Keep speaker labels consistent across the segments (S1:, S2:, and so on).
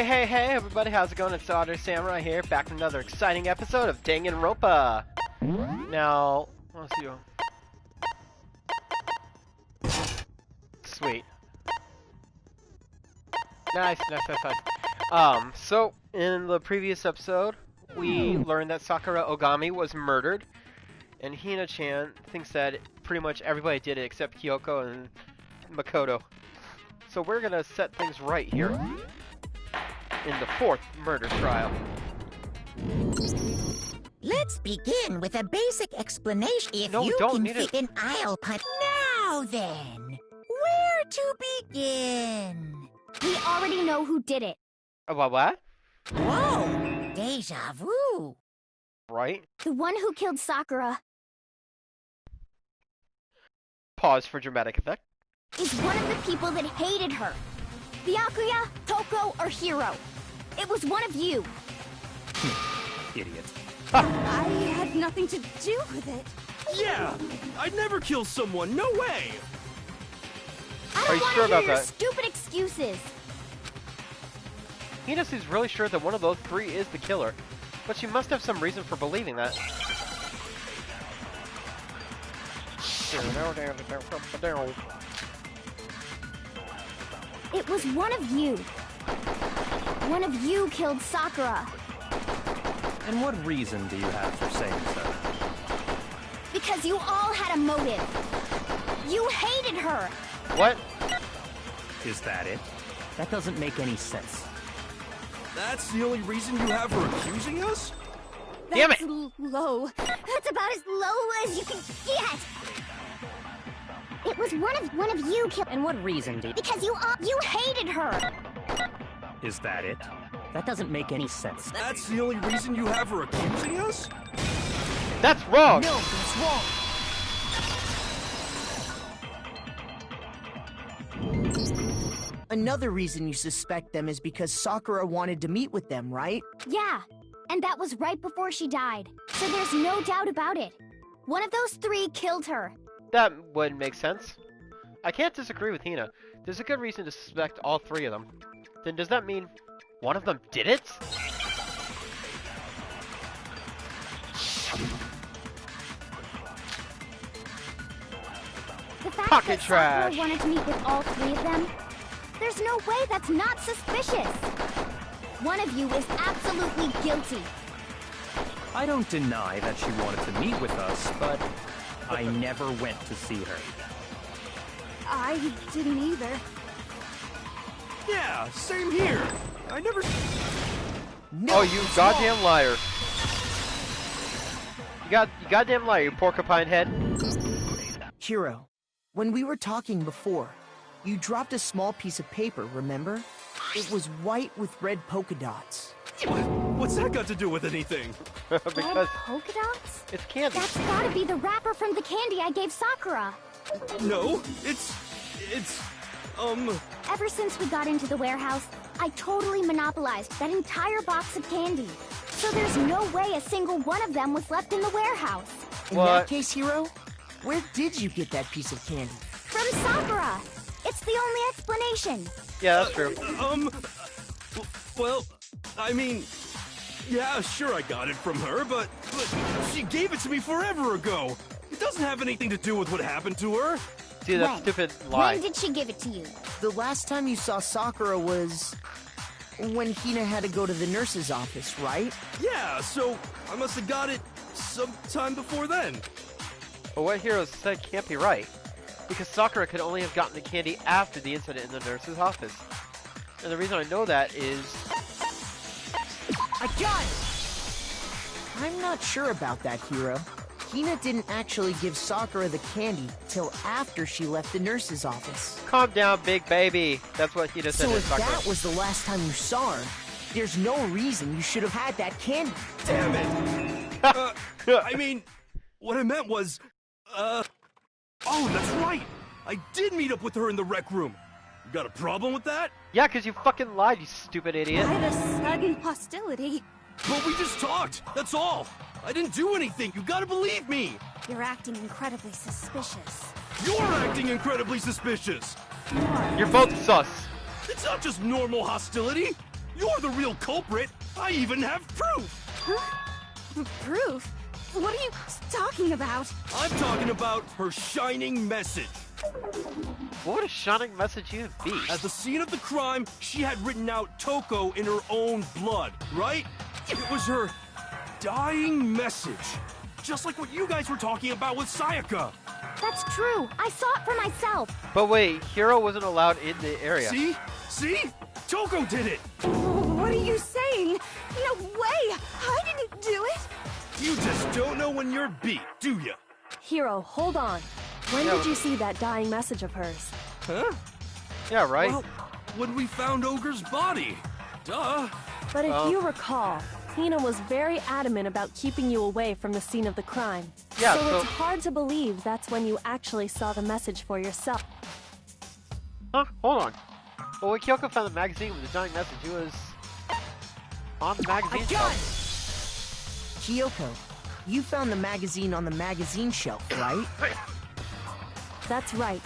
S1: Hey, everybody, how's it going? It's Otter Samurai here, back with another exciting episode of Danganronpa. Now, let's see. Sweet. Nice. So, in the previous episode, we learned that Sakura Ogami was murdered, and Hina-chan thinks that pretty much everybody did it except Kyoko and Makoto. So we're gonna set things right here in the fourth murder trial.
S2: Let's begin with a basic explanation. If
S1: No,
S2: you
S1: don't
S2: can
S1: need
S2: fit
S1: it.
S2: an aisle punch. Now then, where to begin?
S3: We already know who did it.
S1: What?
S2: Whoa, deja vu.
S1: Right?
S3: The one who killed Sakura
S1: Pause for dramatic effect.
S3: is one of the people that hated her. Byakuya, Toko, or Hiro. It was one of you.
S4: Idiot.
S3: I had nothing to do with it.
S4: Yeah! I'd never kill someone, no way!
S3: I
S1: Are
S3: don't
S1: you
S3: want
S1: sure
S3: to hear
S1: about
S3: your
S1: that?
S3: stupid excuses.
S1: Hina seems really sure that one of those three is the killer, but she must have some reason for believing that.
S3: It was one of you. One of you killed Sakura.
S4: And what reason do you have for saying so?
S3: Because you all had a motive. You hated her.
S1: What?
S4: Is that it? That doesn't make any sense.
S5: That's the only reason you have for accusing us?
S1: Damn it!
S3: That's low. That's about as low as you can get. It was one of you killed.
S6: And what reason do you...
S3: Because you hated her.
S4: Is that it? That doesn't make any sense.
S5: That's the only reason you have for accusing us?
S1: That's wrong!
S2: No, that's wrong.
S6: Another reason you suspect them is because Sakura wanted to meet with them, right?
S3: Yeah, and that was right before she died. So there's no doubt about it. One of those three killed her.
S1: That would make sense. I can't disagree with Hina. There's a good reason to suspect all three of them. Then does that mean one of them did it?
S3: The fact
S1: Pocket
S3: that
S1: trash.
S3: Sakura wanted to meet with all three of them, there's no way that's not suspicious. One of you is absolutely guilty.
S4: I don't deny that she wanted to meet with us, but I never went to see her.
S3: I didn't either.
S5: Yeah, same here. I never...
S6: No,
S1: Oh, you
S6: it's
S1: goddamn
S6: wrong.
S1: liar. You goddamn liar, you porcupine head.
S6: Hiro, when we were talking before, you dropped a small piece of paper, remember? It was white with red polka dots.
S5: What's that got to do with anything?
S1: Because
S3: Red polka dots?
S1: it's candy.
S3: That's gotta be the wrapper from the candy I gave Sakura.
S5: No, it's...
S3: Ever since we got into the warehouse, I totally monopolized that entire box of candy. So there's no way a single one of them was left in the warehouse.
S6: In
S1: What?
S6: that case, Hiro, where did you get that piece of candy?
S3: From Sakura. It's the only explanation.
S1: Yeah, that's true.
S5: Well, I mean... Yeah, sure I got it from her, but she gave it to me forever ago. It doesn't have anything to do with what happened to her.
S1: Dude, that
S3: When?
S1: stupid lie.
S3: When did she give it to you?
S6: The last time you saw Sakura was... when Hina had to go to the nurse's office, right?
S5: Yeah, so I must have got it sometime before then.
S1: But what Hiro said can't be right. Because Sakura could only have gotten the candy after the incident in the nurse's office. And the reason I know that is...
S6: I got it! I'm not sure about that, Hiro. Hina didn't actually give Sakura the candy till after she left the nurse's office.
S1: Calm down, big baby. That's what Hina said
S6: So
S1: to
S6: if
S1: Sakura.
S6: that was the last time you saw her, there's no reason you should have had that candy.
S5: Damn it! I mean, what I meant was, oh, that's right! I did meet up with her in the rec room. You got a problem with that?
S1: Yeah, because you fucking lied, you stupid idiot.
S3: By the sudden hostility.
S5: But we just talked, that's all. I didn't do anything, you gotta believe me!
S3: You're acting incredibly suspicious.
S5: You're acting incredibly suspicious!
S1: You're both sus.
S5: It's not just normal hostility! You're the real culprit! I even have proof!
S7: Huh? Proof? What are you talking about?
S5: I'm talking about her shining message.
S1: What would a shining message even be?
S5: At the scene of the crime, she had written out Toko in her own blood, right? It was her dying message. Just like what you guys were talking about with Sayaka.
S3: That's true. I saw it for myself.
S1: But wait, Hiro wasn't allowed in the area.
S5: See? See? Toko did it!
S7: What are you saying? No way! I didn't do it!
S5: You just don't know when you're beat, do ya?
S8: Hiro, hold on. When
S1: Yeah.
S8: did you see that dying message of hers?
S5: Huh?
S1: Yeah, right?
S5: Well, when we found Ogre's body. Duh.
S8: But if you recall, Hina was very adamant about keeping you away from the scene of the crime.
S1: Yeah,
S8: so
S1: so-
S8: it's hard to believe that's when you actually saw the message for yourself.
S1: Huh? Hold on. Well, when Kyoko found the magazine with the dying message, it was on the magazine shelf.
S6: Kyoko, you found the magazine on the magazine shelf, right?
S8: That's right.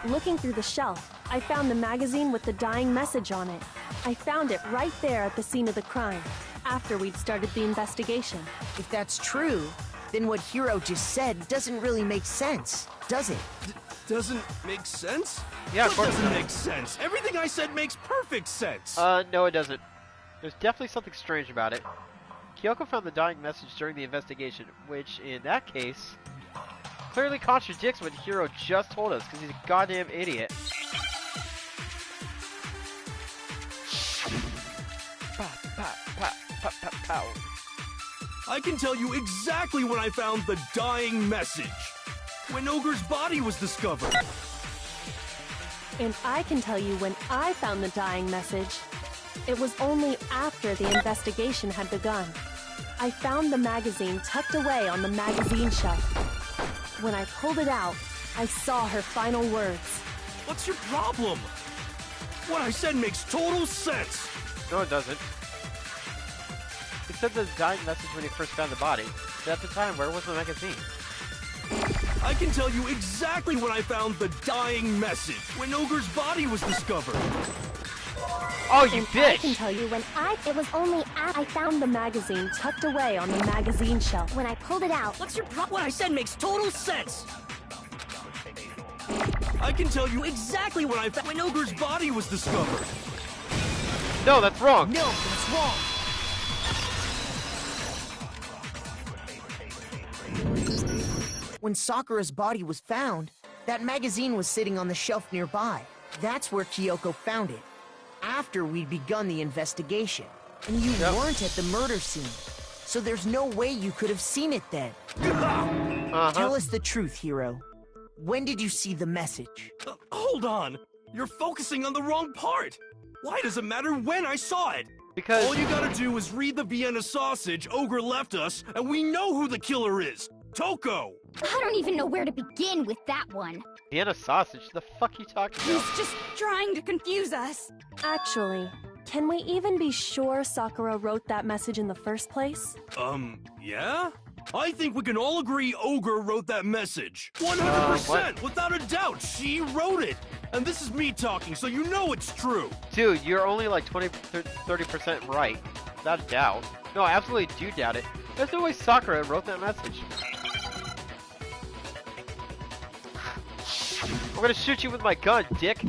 S8: Looking through the shelf, I found the magazine with the dying message on it. I found it right there at the scene of the crime, after we'd started the investigation.
S6: If that's true, then what Hiro just said doesn't really make sense, does it?
S5: Doesn't make sense?
S1: Yeah, of
S5: What
S1: course
S5: doesn't
S1: not.
S5: make sense? Everything I said makes perfect sense.
S1: No, it doesn't. There's definitely something strange about it. Kyoko found the dying message during the investigation, which, in that case, clearly contradicts what Hiro just told us, because he's a goddamn idiot. Pow.
S5: I can tell you exactly when I found the dying message. When Ogre's body was discovered.
S8: And I can tell you when I found the dying message. It was only after the investigation had begun. I found the magazine tucked away on the magazine shelf. When I pulled it out, I saw her final words.
S5: What's your problem? What I said makes total sense.
S1: No, it doesn't. He said the dying message when he first found the body. But at the time, where was the magazine?
S5: I can tell you exactly when I found the dying message. When Ogre's body was discovered.
S1: Oh, you
S8: And I can
S1: bitch!
S8: tell you when
S3: It was only after
S8: I found the magazine tucked away on the magazine shelf.
S3: when I pulled it out.
S6: What's your problem? What I said makes total sense.
S5: I can tell you exactly when I found when Ogre's body was discovered.
S1: No, that's wrong!
S6: No, that's wrong. When Sakura's body was found, that magazine was sitting on the shelf nearby. That's where Kyoko found it, after we'd begun the investigation. And you
S1: Yep.
S6: weren't at the murder scene, so there's no way you could have seen it then.
S1: Uh-huh.
S6: Tell us the truth, Hiro. When did you see the message?
S5: Hold on. You're focusing on the wrong part. Why does it matter when I saw it?
S1: Because...
S5: All you gotta do is read the Vienna sausage Ogre left us, and we know who the killer is. Toko!
S3: I don't even know where to begin with that one.
S1: Vienna sausage? The fuck you talking
S7: He's
S1: about?
S7: just trying to confuse us.
S8: Actually, can we even be sure Sakura wrote that message in the first place?
S5: Yeah? I think we can all agree Ogre wrote that message. 100%! Without a doubt, she wrote it! And this is me talking, so you know it's true!
S1: Dude, you're only like 30% right. Without a doubt. No, I absolutely do doubt it. There's no way Sakura wrote that message. I'm gonna shoot you with my gun, dick.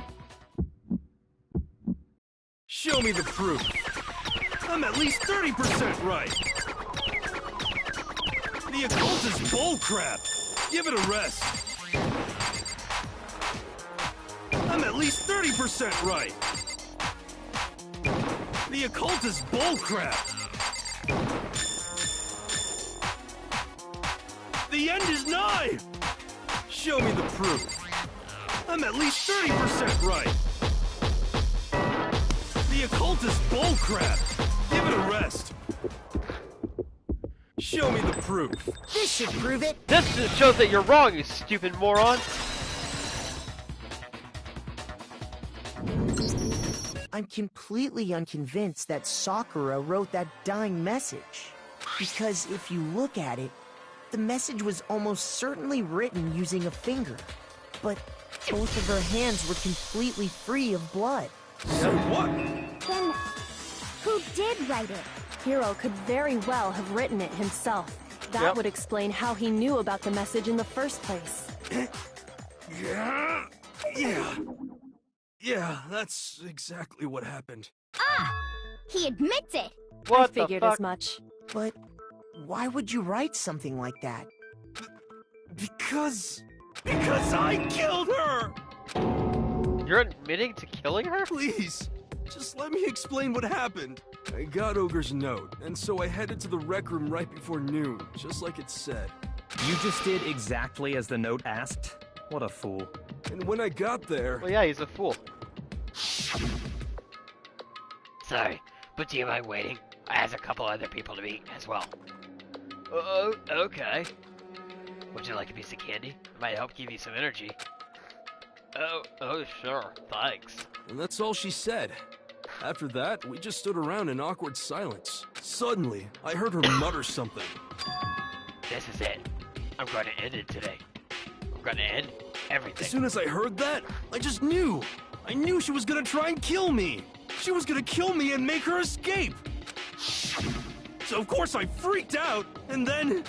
S5: Show me the proof. I'm at least 30% right. The occult is bullcrap. Give it a rest. I'm at least 30% right. The occult is bullcrap. The end is nigh. Show me the proof. I'm at least 30% right. The occult is bullcrap. Give it a rest. Show me the proof.
S6: This should prove it.
S1: This just shows that you're wrong, you stupid moron.
S6: I'm completely unconvinced that Sakura wrote that dying message. Because if you look at it, the message was almost certainly written using a finger. But both of her hands were completely free of blood.
S5: So what?
S3: Who did write it?
S8: Hiro could very well have written it himself. That
S1: Yep.
S8: would explain how he knew about the message in the first place.
S5: Yeah, that's exactly what happened.
S3: Ah! He admits it!
S1: What
S8: I
S1: the
S8: figured
S1: fuck?
S8: as much.
S6: But why would you write something like that?
S5: Because I killed her!
S1: You're admitting to killing her?
S5: Please, just let me explain what happened. I got Ogre's note, and so I headed to the rec room right before noon, just like it said.
S4: You just did exactly as the note asked? What a fool.
S5: And when I got there...
S1: Well, yeah, he's a fool.
S9: Sorry, but do you mind waiting? I have a couple other people to meet as well.
S1: Oh, okay.
S9: Would you like a piece of candy? It might help give you some energy.
S1: Oh, sure. Thanks.
S5: And that's all she said. After that, we just stood around in awkward silence. Suddenly, I heard her mutter something.
S9: This is it. I'm going to end it today. I'm going to end everything.
S5: As soon as I heard that, I just knew. I knew she was gonna try and kill me. She was gonna kill me and make her escape. So of course I freaked out, and then...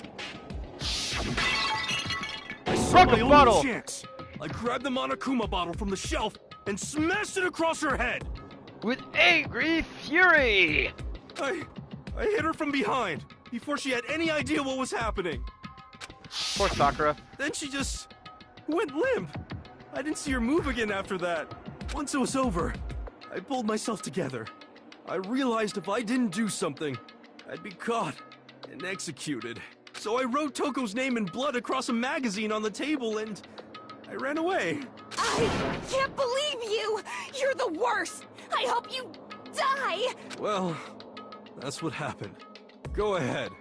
S5: I saw my
S1: bottle.
S5: only chance. I grabbed the Monokuma bottle from the shelf and smashed it across her head.
S1: With angry fury!
S5: I hit her from behind before she had any idea what was happening.
S1: Poor Sakura.
S5: Then she just went limp. I didn't see her move again after that. Once it was over, I pulled myself together. I realized if I didn't do something, I'd be caught and executed. So I wrote Toko's name in blood across a magazine on the table and I ran away.
S7: I can't believe you! You're the worst! I hope you die!
S5: Well, that's what happened. Go ahead.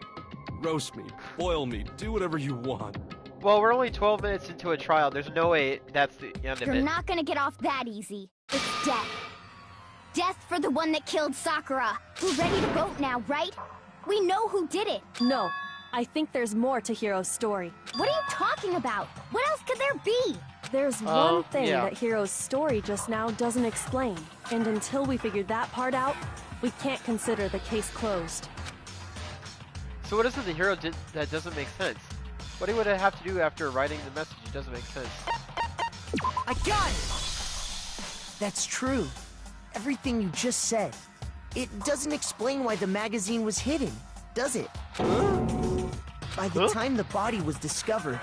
S5: Roast me, boil me, do whatever you want.
S1: Well, we're only 12 minutes into a trial. There's no way that's the end of
S3: You're
S1: it.
S3: not gonna get off that easy. It's death. Death for the one that killed Sakura. We're ready to vote now, right? We know who did it.
S8: No, I think there's more to Hiro's story.
S3: What are you talking about? What else could there be?
S8: There's one thing
S1: yeah.
S8: that Hiro's story just now doesn't explain, and until we figure that part out, we can't consider the case closed.
S1: So what is it the hero did that doesn't make sense? What would it have to do after writing the message? It doesn't make sense.
S6: I got it! That's true. Everything you just said. It doesn't explain why the magazine was hidden, does it? By the time the body was discovered,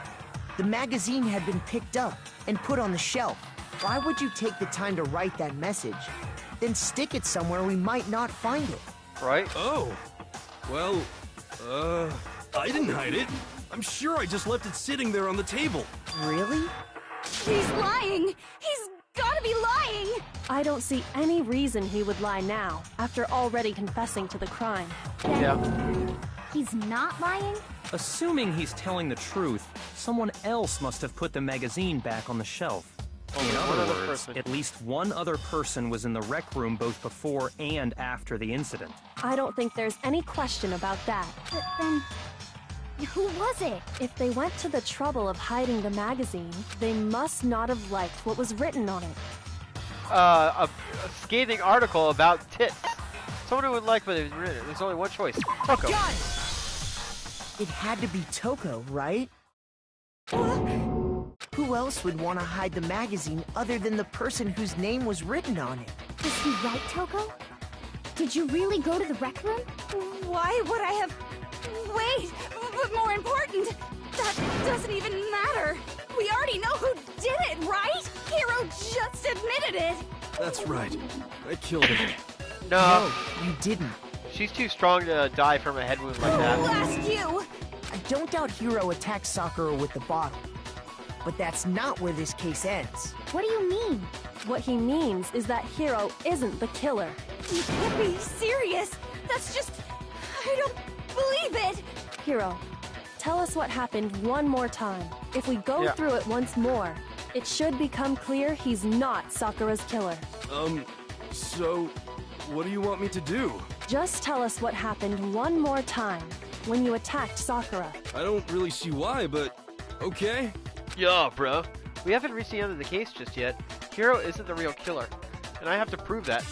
S6: the magazine had been picked up and put on the shelf. Why would you take the time to write that message? Then stick it somewhere we might not find it.
S1: Right?
S5: Oh. Well, I didn't hide it. I'm sure I just left it sitting there on the table.
S6: Really?
S7: He's lying! He's gotta be lying!
S8: I don't see any reason he would lie now, after already confessing to the crime.
S1: Yeah.
S3: He's not lying?
S4: Assuming he's telling the truth, someone else must have put the magazine back on the shelf.
S1: Only
S4: In
S1: one
S4: other
S1: other
S4: words,
S1: person.
S4: at least one other person was in the rec room both before and after the incident.
S8: I don't think there's any question about that.
S3: But then, who was it?
S8: If they went to the trouble of hiding the magazine, they must not have liked what was written on it.
S1: A scathing article about tits. Someone who would like what they've written. There's only one choice. Toko.
S6: Got it! It had to be Toko, right? Who else would want to hide the magazine other than the person whose name was written on it?
S3: Was he right, Toko? Did you really go to the rec room?
S7: Why would I have... Wait! But more important, that doesn't even matter! We already know who did it, right? Hiro just admitted it!
S5: That's right. I killed him.
S1: No,
S6: No, you didn't.
S1: she's too strong to die from a head wound like that.
S7: Blast you!
S6: I don't doubt Hiro attacked Sakura with the bottle. But that's not where this case ends.
S3: What do you mean?
S8: What he means is that Hiro isn't the killer.
S7: You can't be serious! That's just... I don't believe it!
S8: Hiro, tell us what happened one more time. If we go
S1: Yeah.
S8: through it once more, it should become clear he's not Sakura's killer.
S5: So, what do you want me to do?
S8: Just tell us what happened one more time when you attacked Sakura.
S5: I don't really see why, but okay.
S1: Yeah, bro. We haven't reached the end of the case just yet. Hiro isn't the real killer, and I have to prove that.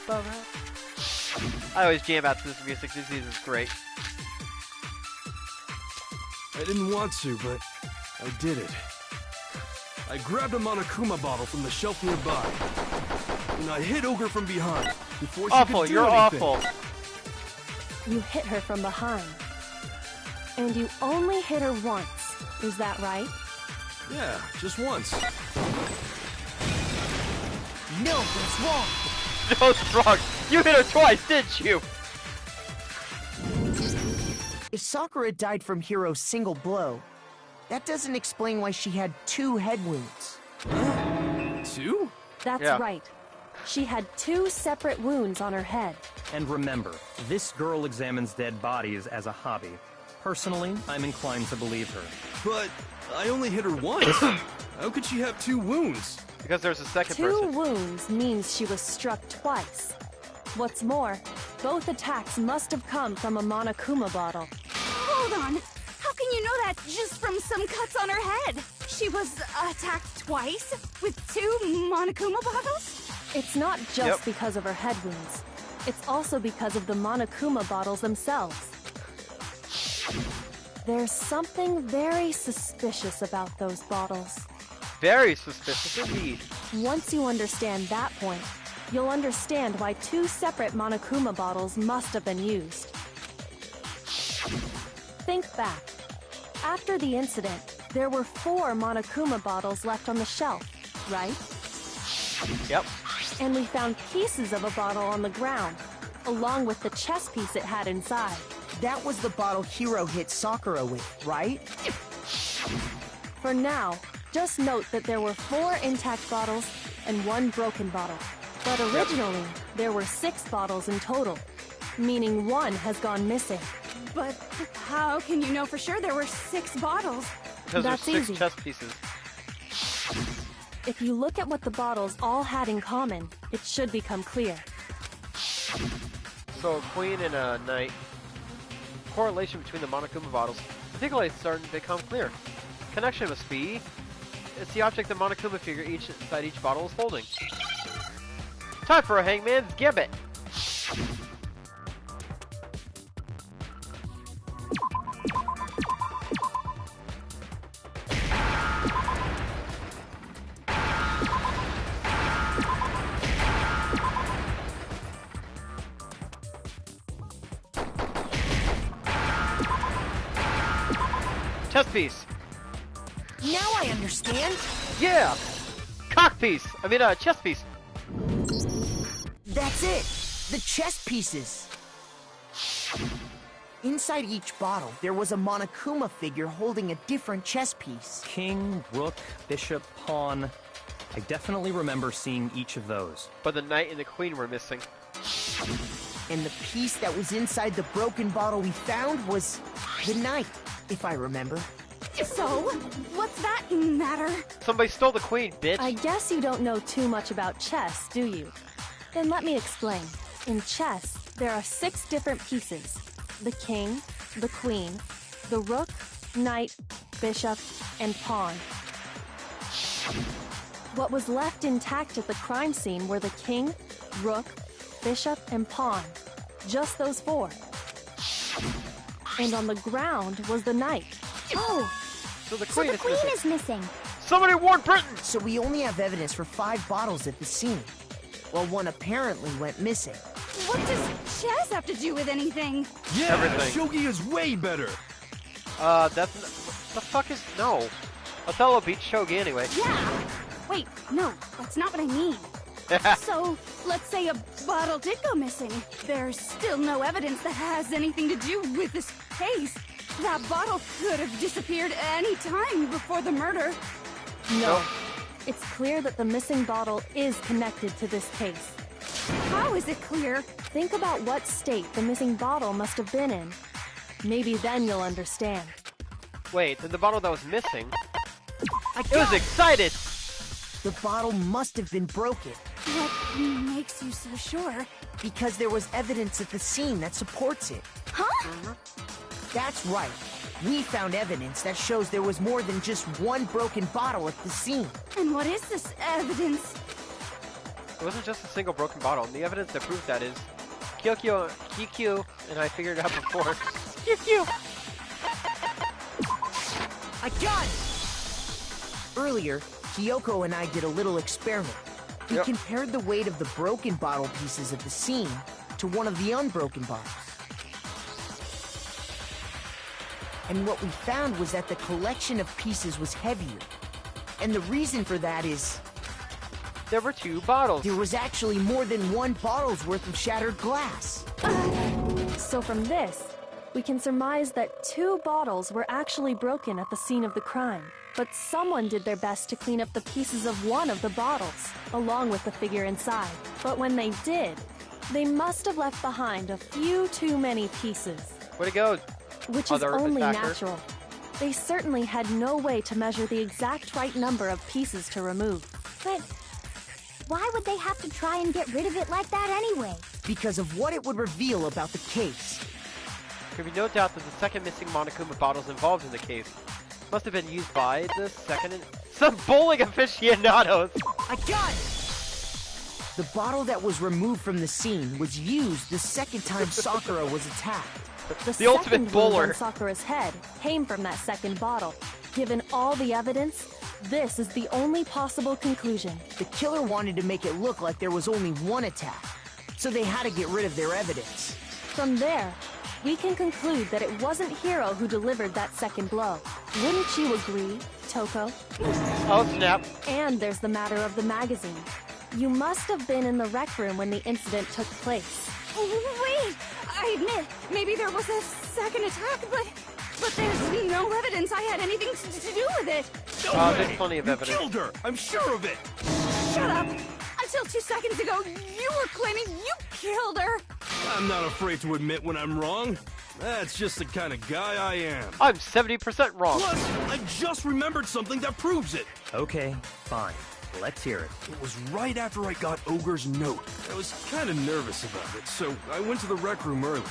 S1: I always jam out to this music. This is great.
S5: I didn't want to, but I did it. I grabbed a Monokuma bottle from the shelf nearby, and I hit Ogre from behind before she
S1: Awful,
S5: could do
S1: you're
S5: anything.
S1: awful.
S8: You hit her from behind. And you only hit her once. Is that right?
S5: Yeah, just once.
S6: No, that's wrong.
S1: No, it's wrong. You hit her twice, didn't you?
S6: If Sakura died from Hiro's single blow, that doesn't explain why she had 2 head wounds.
S5: 2?
S8: That's
S1: Yeah.
S8: right. She had 2 separate wounds on her head.
S4: And remember, this girl examines dead bodies as a hobby. Personally, I'm inclined to believe her.
S5: But I only hit her once. How could she have 2 wounds?
S1: Because there's a second
S8: 2
S1: person.
S8: wounds means she was struck twice. What's more, both attacks must have come from a Monokuma bottle.
S7: Hold on. How can you know that just from some cuts on her head? She was attacked twice with 2 Monokuma bottles?
S8: It's not just
S1: Yep.
S8: because of her head wounds. It's also because of the Monokuma bottles themselves. There's something very suspicious about those bottles.
S1: Very suspicious indeed.
S8: Once you understand that point, you'll understand why 2 separate Monokuma bottles must have been used. Think back. After the incident, there were 4 Monokuma bottles left on the shelf, right?
S1: Yep.
S8: And we found pieces of a bottle on the ground, along with the chess piece it had inside.
S6: That was the bottle Hiro hit Sakura with, right?
S8: For now, just note that there were 4 intact bottles and 1 broken bottle. But originally, there were 6 bottles in total, meaning 1 has gone missing.
S7: But how can you know for sure there were 6 bottles?
S1: Because
S8: That's
S1: there's 6
S8: easy.
S1: chess pieces.
S8: If you look at what the bottles all had in common, it should become clear.
S1: So a queen and a knight. Correlation between the Monokuma bottles, particularly starting to become clear. Connection must be, it's the object the Monokuma figure inside each bottle is holding. Time for a hangman's gibbet. Chess piece.
S6: Now I understand.
S1: Yeah. Cock piece. I mean, chess piece.
S6: That's it. The chess pieces. Inside each bottle, there was a Monokuma figure holding a different chess piece.
S4: King, rook, bishop, pawn. I definitely remember seeing each of those.
S1: But the knight and the queen were missing.
S6: And the piece that was inside the broken bottle we found was the knight, if I remember.
S7: So, what's that matter?
S1: Somebody stole the queen, bitch.
S8: I guess you don't know too much about chess, do you? Then let me explain. In chess, there are 6 different pieces. The king, the queen, the rook, knight, bishop, and pawn. What was left intact at the crime scene were the king, rook, bishop, and pawn. Just those 4. And on the ground was the knight.
S3: Oh,
S1: So the
S3: so
S1: queen
S3: the
S1: is
S3: queen
S1: missing.
S3: is missing.
S1: Somebody warn Britain!
S6: So we only have evidence for 5 bottles at the scene, while 1 apparently went missing.
S7: What does chess have to do with anything?
S5: Yeah,
S1: Everything.
S5: shogi is way better.
S1: That's... The fuck is... No. Othello beat Shogi anyway.
S7: Yeah. Wait, no, that's not what I mean. So, let's say a bottle did go missing. There's still no evidence that has anything to do with this case. That bottle could have disappeared any time before the murder.
S8: No. It's clear that the missing bottle is connected to this case.
S7: How is it clear?
S8: Think about what state the missing bottle must have been in. Maybe then you'll understand.
S1: Wait, then the bottle that was missing...
S6: I
S1: It was
S6: got it.
S1: excited!
S6: The bottle must have been broken,
S7: What makes you so sure?
S6: because there was evidence at the scene that supports it.
S7: Huh?
S6: That's right. We found evidence that shows there was more than just 1 broken bottle at the scene.
S7: And what is this evidence?
S1: It wasn't just a single broken bottle, and the evidence that proves that is QQ, and I figured it out before. QQ!
S6: I got it! Earlier, Kyoko and I did a little experiment. We compared the weight of the broken bottle pieces at the scene to one of the unbroken bottles. And what we found was that the collection of pieces was heavier. And the reason for that is...
S1: there were 2 bottles.
S6: there was actually more than 1 bottle's worth of shattered glass.
S8: So from this, we can surmise that 2 bottles were actually broken at the scene of the crime. But someone did their best to clean up the pieces of one of the bottles, along with the figure inside. But when they did, they must have left behind a few too many pieces.
S1: Way to go,
S8: which is only natural. They certainly had no way to measure the exact right number of pieces to remove.
S3: But why would they have to try and get rid of it like that anyway?
S6: Because of what it would reveal about the case.
S1: There can be no doubt that the second missing Monokuma bottles involved in the case must have been used by the second some bowling aficionados.
S6: I got it! The bottle that was removed from the scene was used the second time Sakura was attacked.
S1: The ultimate bowler.
S8: On Sakura's head came from that second bottle. Given all the evidence, this is the only possible conclusion.
S6: The killer wanted to make it look like there was only one attack, so they had to get rid of their evidence.
S8: From there, we can conclude that it wasn't Hiro who delivered that second blow. Wouldn't you agree, Toko?
S1: Oh, snap.
S8: And there's the matter of the magazine. You must have been in the rec room when the incident took place.
S7: Wait! I admit, maybe there was a second attack, but there's no evidence I had anything to do with it.
S1: There's plenty of evidence.
S5: You killed her! I'm sure of it!
S7: Shut up! Until 2 seconds ago, you were claiming you killed her!
S5: I'm not afraid to admit when I'm wrong. That's just the kind of guy I am.
S1: I'm 70% wrong.
S5: Plus, I just remembered something that proves it.
S4: Okay, fine. Let's hear it.
S5: It was right after I got Ogre's note. I was kind of nervous about it, so I went to the rec room early.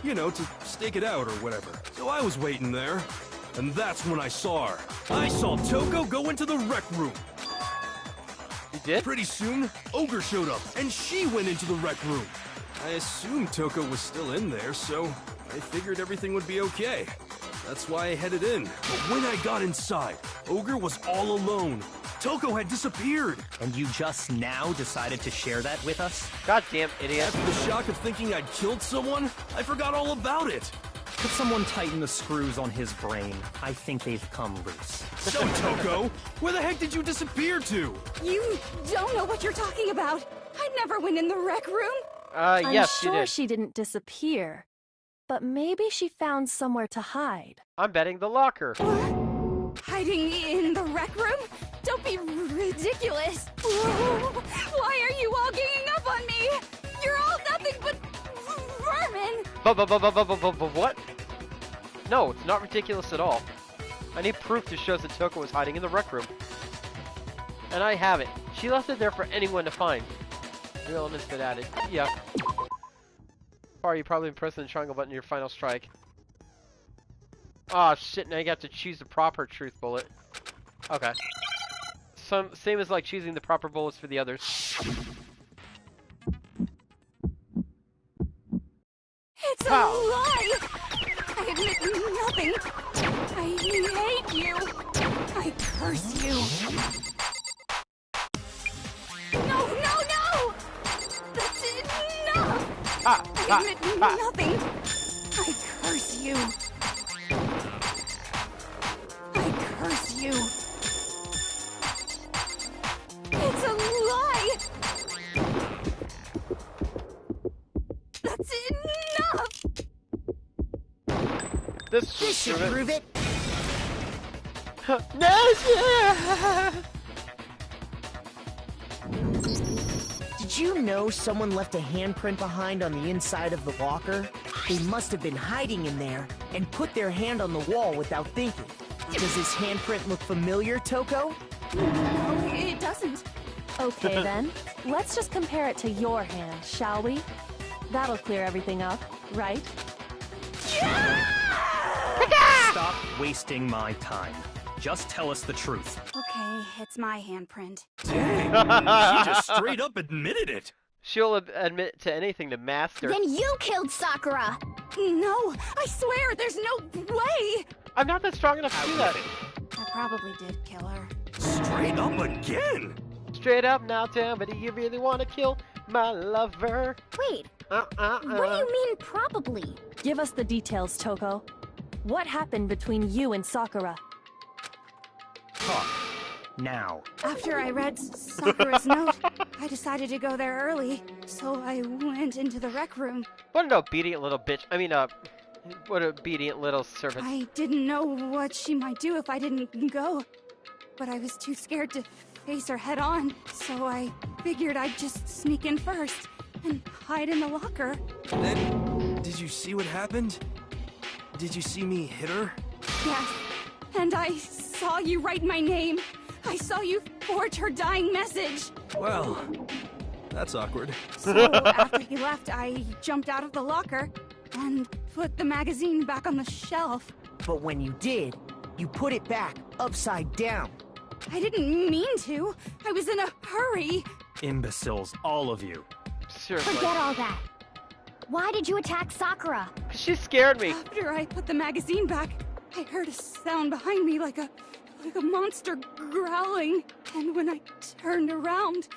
S5: You know, to stake it out or whatever. So I was waiting there, and that's when I saw her. I saw Toko go into the rec room.
S1: You did?
S5: Pretty soon, Ogre showed up, and she went into the rec room. I assumed Toko was still in there, so I figured everything would be okay. That's why I headed in. But when I got inside, Ogre was all alone. Toko had disappeared.
S4: And you just now decided to share that with us?
S1: Goddamn idiot.
S5: After the shock of thinking I'd killed someone, I forgot all about it.
S4: Could someone tighten the screws on his brain? I think they've come loose.
S5: So, Toko, where the heck did you disappear to?
S7: You don't know what you're talking about. I never went in the rec room.
S8: I'm
S1: yes,
S8: sure
S1: you did.
S8: she didn't disappear. But maybe she found somewhere to hide.
S1: I'm betting the locker.
S7: Hiding in the rec room? Don't be ridiculous. Why are you all ganging up on me? You're all nothing but vermin.
S1: What? No, it's not ridiculous at all. I need proof to show that Toko was hiding in the rec room. And I have it. She left it there for anyone to find. New elements been added. Yeah. Or you probably pressing the triangle button to your final strike. Oh shit, now you got to choose the proper truth bullet. Okay. Same as like choosing the proper bullets for the others.
S7: It's a lie! I admit nothing. I hate you. I curse you. No, no, no! That's enough! I admit nothing. I curse you. I curse you. It's a lie! That's enough!
S1: This
S6: should prove it. Did you know someone left a handprint behind on the inside of the locker? They must have been hiding in there and put their hand on the wall without thinking. Does this handprint look familiar, Toko?
S7: No, it doesn't.
S8: Okay then, let's just compare it to your hand, shall we? That'll clear everything up, right?
S4: Stop wasting my time. Just tell us the truth.
S7: Okay, it's my handprint.
S5: Dang, she just straight up admitted it.
S1: She'll admit to anything to Master.
S3: Then you killed Sakura!
S7: No, I swear, there's no way!
S1: I'm not that strong enough to do that.
S7: I probably did kill her.
S5: Straight up again.
S1: Straight up now, tell me, do you really want to kill my lover?
S3: Wait, what do you mean probably?
S8: Give us the details, Toko. What happened between you and Sakura?
S4: Talk. Now.
S7: After I read Sakura's note, I decided to go there early, so I went into the rec room.
S1: What an obedient little bitch. I mean, what an obedient little servant.
S7: I didn't know what she might do if I didn't go, but I was too scared to face her head on, so I figured I'd just sneak in first and hide in the locker.
S5: Then, did you see what happened? Did you see me hit her?
S7: Yes, and I saw you write my name. I saw you forge her dying message.
S5: Well, that's awkward.
S7: So after he left, I jumped out of the locker and put the magazine back on the shelf.
S6: But when you did, you put it back upside down.
S7: I didn't mean to. I was in a hurry.
S4: Imbeciles, all of you.
S1: Seriously.
S3: Forget all that. Why did you attack Sakura?
S1: She scared me.
S7: After I put the magazine back, I heard a sound behind me like a monster growling. And when I turned around,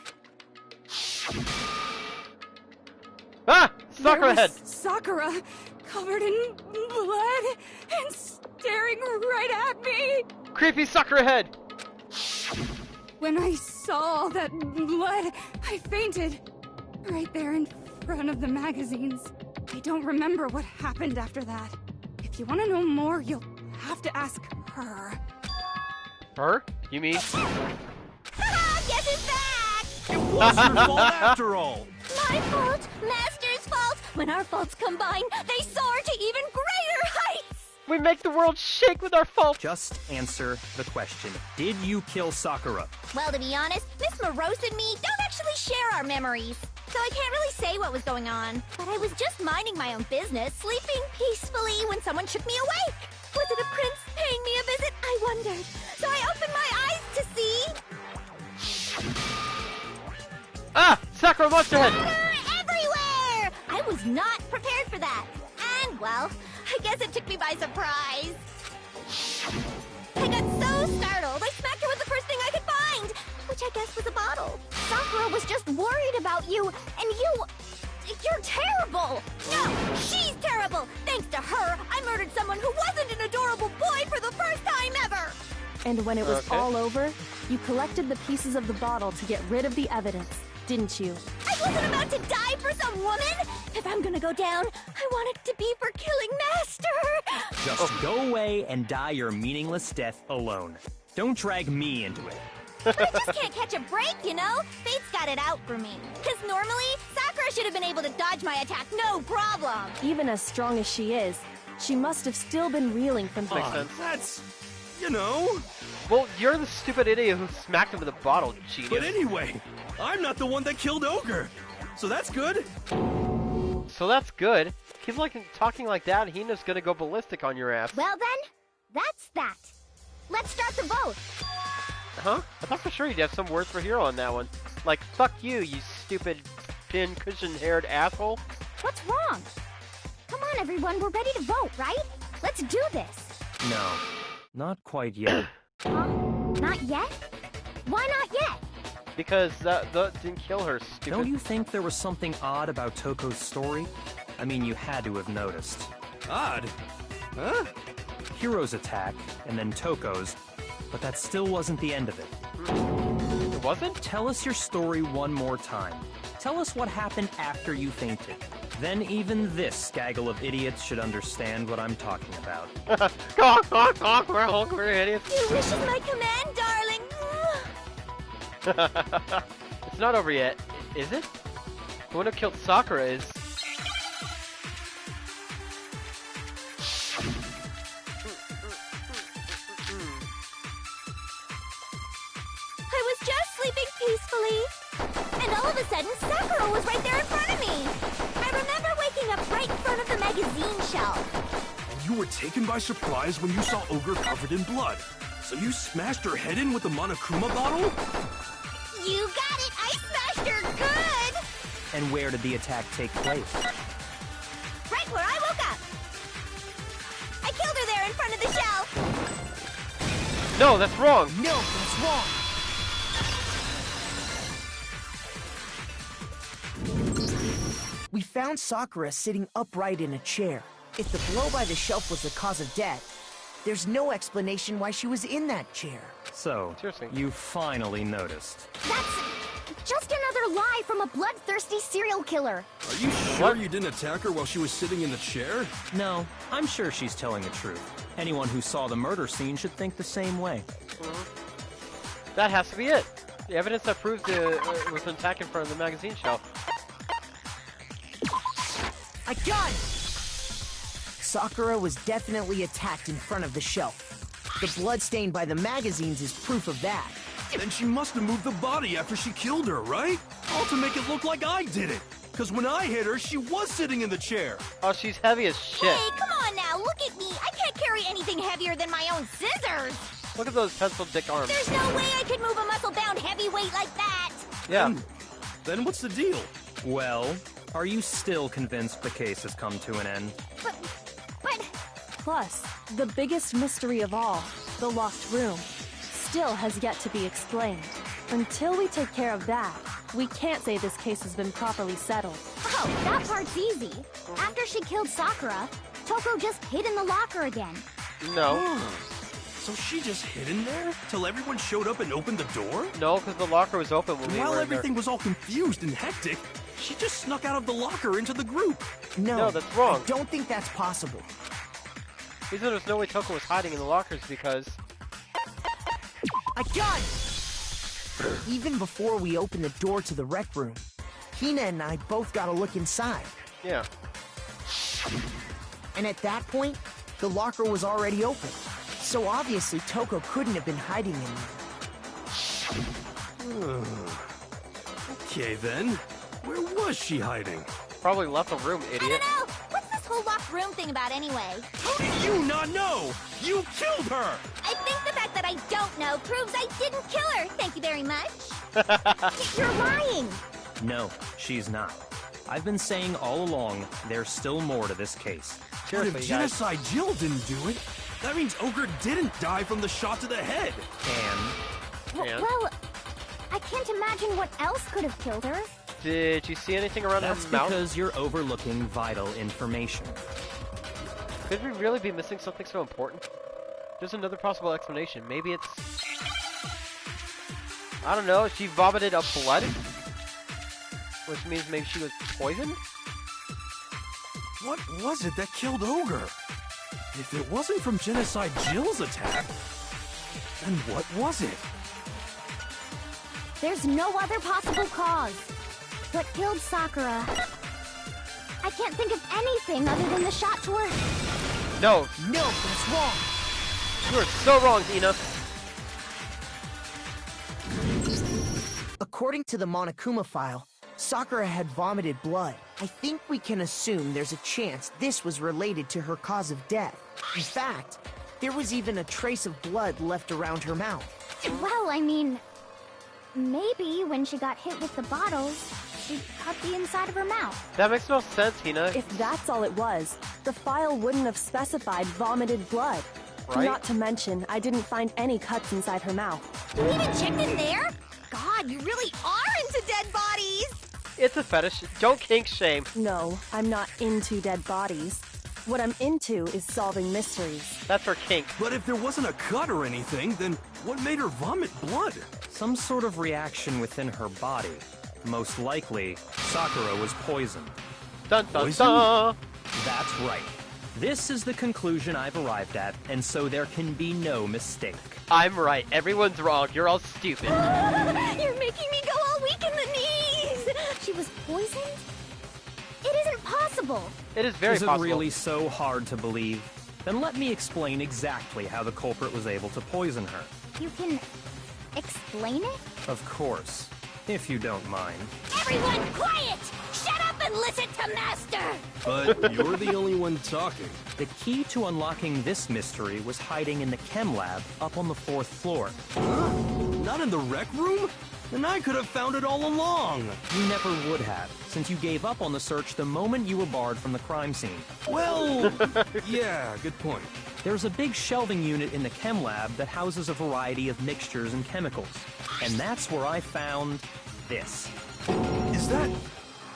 S1: Ah!
S7: there
S1: Sakura
S7: was
S1: head!
S7: Sakura, covered in blood and staring right at me.
S1: Creepy Sakura head!
S7: When I saw all that blood, I fainted. Right there in front of the magazines. I don't remember what happened after that. If you want to know more, you'll have to ask her.
S1: Her? You mean?
S3: Guess who's back?
S5: It was your fault after all.
S3: My fault, Master's fault. When our faults combine, they soar to even greater heights.
S1: We make the world shake with our faults!
S4: Just answer the question. Did you kill Sakura?
S3: Well, to be honest, Miss Morose and me don't actually share our memories. So I can't really say what was going on. But I was just minding my own business, sleeping peacefully when someone shook me awake. Was it a prince paying me a visit? I wondered. So I opened my eyes to see...
S1: Ah! Sakura Monster Head!
S3: Everywhere! I was not prepared for that. And, well, I guess it took me by surprise. I got so startled, I smacked her with the first thing I could find, which I guess was a bottle. Sakura was just worried about you, and you're terrible! No, she's terrible! Thanks to her, I murdered someone who wasn't an adorable boy for the first time ever!
S8: And when it was
S1: Okay.
S8: all over, you collected the pieces of the bottle to get rid of the evidence, didn't you?
S3: I wasn't about to die for some woman! If I'm gonna go down, I want it to be for killing Master!
S4: Just go away and die your meaningless death alone. Don't drag me into it.
S3: But I just can't catch a break, you know? Fate's got it out for me. Because normally, Sakura should have been able to dodge my attack, no problem!
S8: Even as strong as she is, she must have still been reeling from
S1: Makes
S8: thought.
S1: sense.
S5: That's, you know.
S1: Well, you're the stupid idiot who smacked him with a bottle, genius.
S5: But anyway, I'm not the one that killed Ogre. So that's good.
S1: So that's good. He's like talking like that, and Hina's gonna go ballistic on your ass.
S3: Well then, that's that. Let's start the vote.
S1: Huh? I thought for sure you'd have some words for Hero on that one. Like, fuck you, you stupid pin-cushion-haired asshole.
S3: What's wrong? Come on, everyone, we're ready to vote, right? Let's do this.
S4: No, not quite yet.
S3: Not yet? Why not yet?
S1: Because that didn't kill her, stupid.
S4: Don't you think there was something odd about Toko's story? I mean, you had to have noticed.
S5: Odd. Huh?
S4: Hiro's attack, and then Toko's, but that still wasn't the end of it.
S1: It wasn't?
S4: Tell us your story one more time. Tell us what happened after you fainted. Then even this gaggle of idiots should understand what I'm talking about.
S1: Honk, we're idiots.
S3: Your wish is my command, darling.
S1: It's not over yet, is it? The one who killed Sakura is...
S3: I was just sleeping peacefully, and all of a sudden, Sakura was right there in front of me. I remember waking up right in front of the magazine shelf.
S5: You were taken by surprise when you saw Ogre covered in blood. So you smashed her head in with the Monokuma bottle?
S3: You got it! I smashed her good!
S4: And where did the attack take place?
S3: Right where I woke up! I killed her there in front of the shelf!
S1: No, that's wrong.
S6: No, that's wrong. We found Sakura sitting upright in a chair. If the blow by the shelf was the cause of death, there's no explanation why she was in that chair.
S4: So,
S1: Seriously.
S4: you finally noticed.
S3: That's just another lie from a bloodthirsty serial killer.
S5: Are you sure you didn't attack her while she was sitting in the chair?
S4: No, I'm sure she's telling the truth. Anyone who saw the murder scene should think the same way.
S1: That has to be it. The evidence that proves it was an attack in front of the magazine shelf.
S6: I got it! Sakura was definitely attacked in front of the shelf. The blood stained by the magazines is proof of that.
S5: Then she must have moved the body after she killed her, right? All to make it look like I did it. Because when I hit her, she was sitting in the chair.
S1: Oh, she's heavy as shit.
S3: Hey, come on now, look at me! I can't carry anything heavier than my own scissors!
S1: Look at those pencil dick arms.
S3: There's no way I could move a muscle-bound heavyweight like that!
S1: Yeah.
S5: Then what's the deal?
S4: Well, are you still convinced the case has come to an end?
S3: But...
S8: Plus, the biggest mystery of all, the locked room, still has yet to be explained. Until we take care of that, we can't say this case has been properly settled.
S3: Oh, that part's easy. After she killed Sakura, Toko just hid in the locker again.
S1: No.
S5: So she just hid in there till everyone showed up and opened the door?
S1: No, because the locker was open when we
S5: While
S1: were in
S5: everything was all confused and hectic, she just snuck out of the locker into the group.
S1: No, that's wrong.
S6: I don't think that's possible.
S1: The reason there's no way Toko was hiding in the lockers because...
S6: I got it! Even before we opened the door to the rec room, Hina and I both got a look inside.
S1: Yeah.
S6: And at that point, the locker was already open. So obviously Toko couldn't have been hiding in there.
S5: Okay then, where was she hiding?
S1: Probably left the room,
S3: I
S1: idiot.
S3: don't know! What's this whole locked room thing about anyway?
S5: How do you not know? You killed her!
S3: I think the fact that I don't know proves I didn't kill her. Thank you very much. You're lying.
S4: No, she's not. I've been saying all along, there's still more to this case.
S5: But
S1: Seriously,
S5: if
S1: guys.
S5: Genocide Jill didn't do it, that means Ogre didn't die from the shot to the head.
S4: And
S1: And?
S3: Well, I can't imagine what else could have killed her.
S1: Did you see anything around
S4: that's
S1: her mouth?
S4: because you're overlooking vital information.
S1: Could we really be missing something so important? There's another possible explanation. Maybe it's... I don't know, she vomited up blood? Which means maybe she was poisoned?
S5: What was it that killed Ogre? If it wasn't from Genocide Jill's attack, then what was it?
S3: There's no other possible cause. What killed Sakura? I can't think of anything other than the shot to her.
S1: No,
S6: No, that's wrong.
S1: you are so wrong, Dina.
S6: According to the Monokuma file, Sakura had vomited blood. I think we can assume there's a chance this was related to her cause of death. In fact, there was even a trace of blood left around her mouth.
S3: Well, I mean, maybe when she got hit with the bottles, she cut the inside of her mouth.
S1: That makes no sense, Tina.
S8: If that's all it was, the file wouldn't have specified vomited blood.
S1: Right?
S8: Not to mention, I didn't find any cuts inside her mouth.
S3: You even checked in there? God, you really are into dead bodies!
S1: It's a fetish. Don't kink shame.
S8: No, I'm not into dead bodies. What I'm into is solving mysteries.
S1: That's her kink.
S5: But if there wasn't a cut or anything, then what made her vomit blood?
S4: Some sort of reaction within her body. Most likely, Sakura was poisoned.
S1: Dun dun
S5: Poison?
S1: dun!
S4: That's right. This is the conclusion I've arrived at, and so there can be no mistake.
S1: I'm right. Everyone's wrong. You're all stupid.
S3: You're making me go all weak in the knees! She was poisoned? It isn't possible.
S1: It is very
S4: Is it
S1: possible.
S4: really so hard to believe? Then let me explain exactly how the culprit was able to poison her.
S3: You can explain it?
S4: Of course, if you don't mind.
S3: Everyone quiet! Shut up and listen to Master!
S5: But you're the only one talking.
S4: The key to unlocking this mystery was hiding in the chem lab up on the 4th floor.
S5: Huh? Not in the rec room? And I could have found it all along.
S4: You never would have, since you gave up on the search the moment you were barred from the crime scene.
S5: Well, yeah, good point.
S4: There's a big shelving unit in the chem lab that houses a variety of mixtures and chemicals. And that's where I found this.
S5: Is that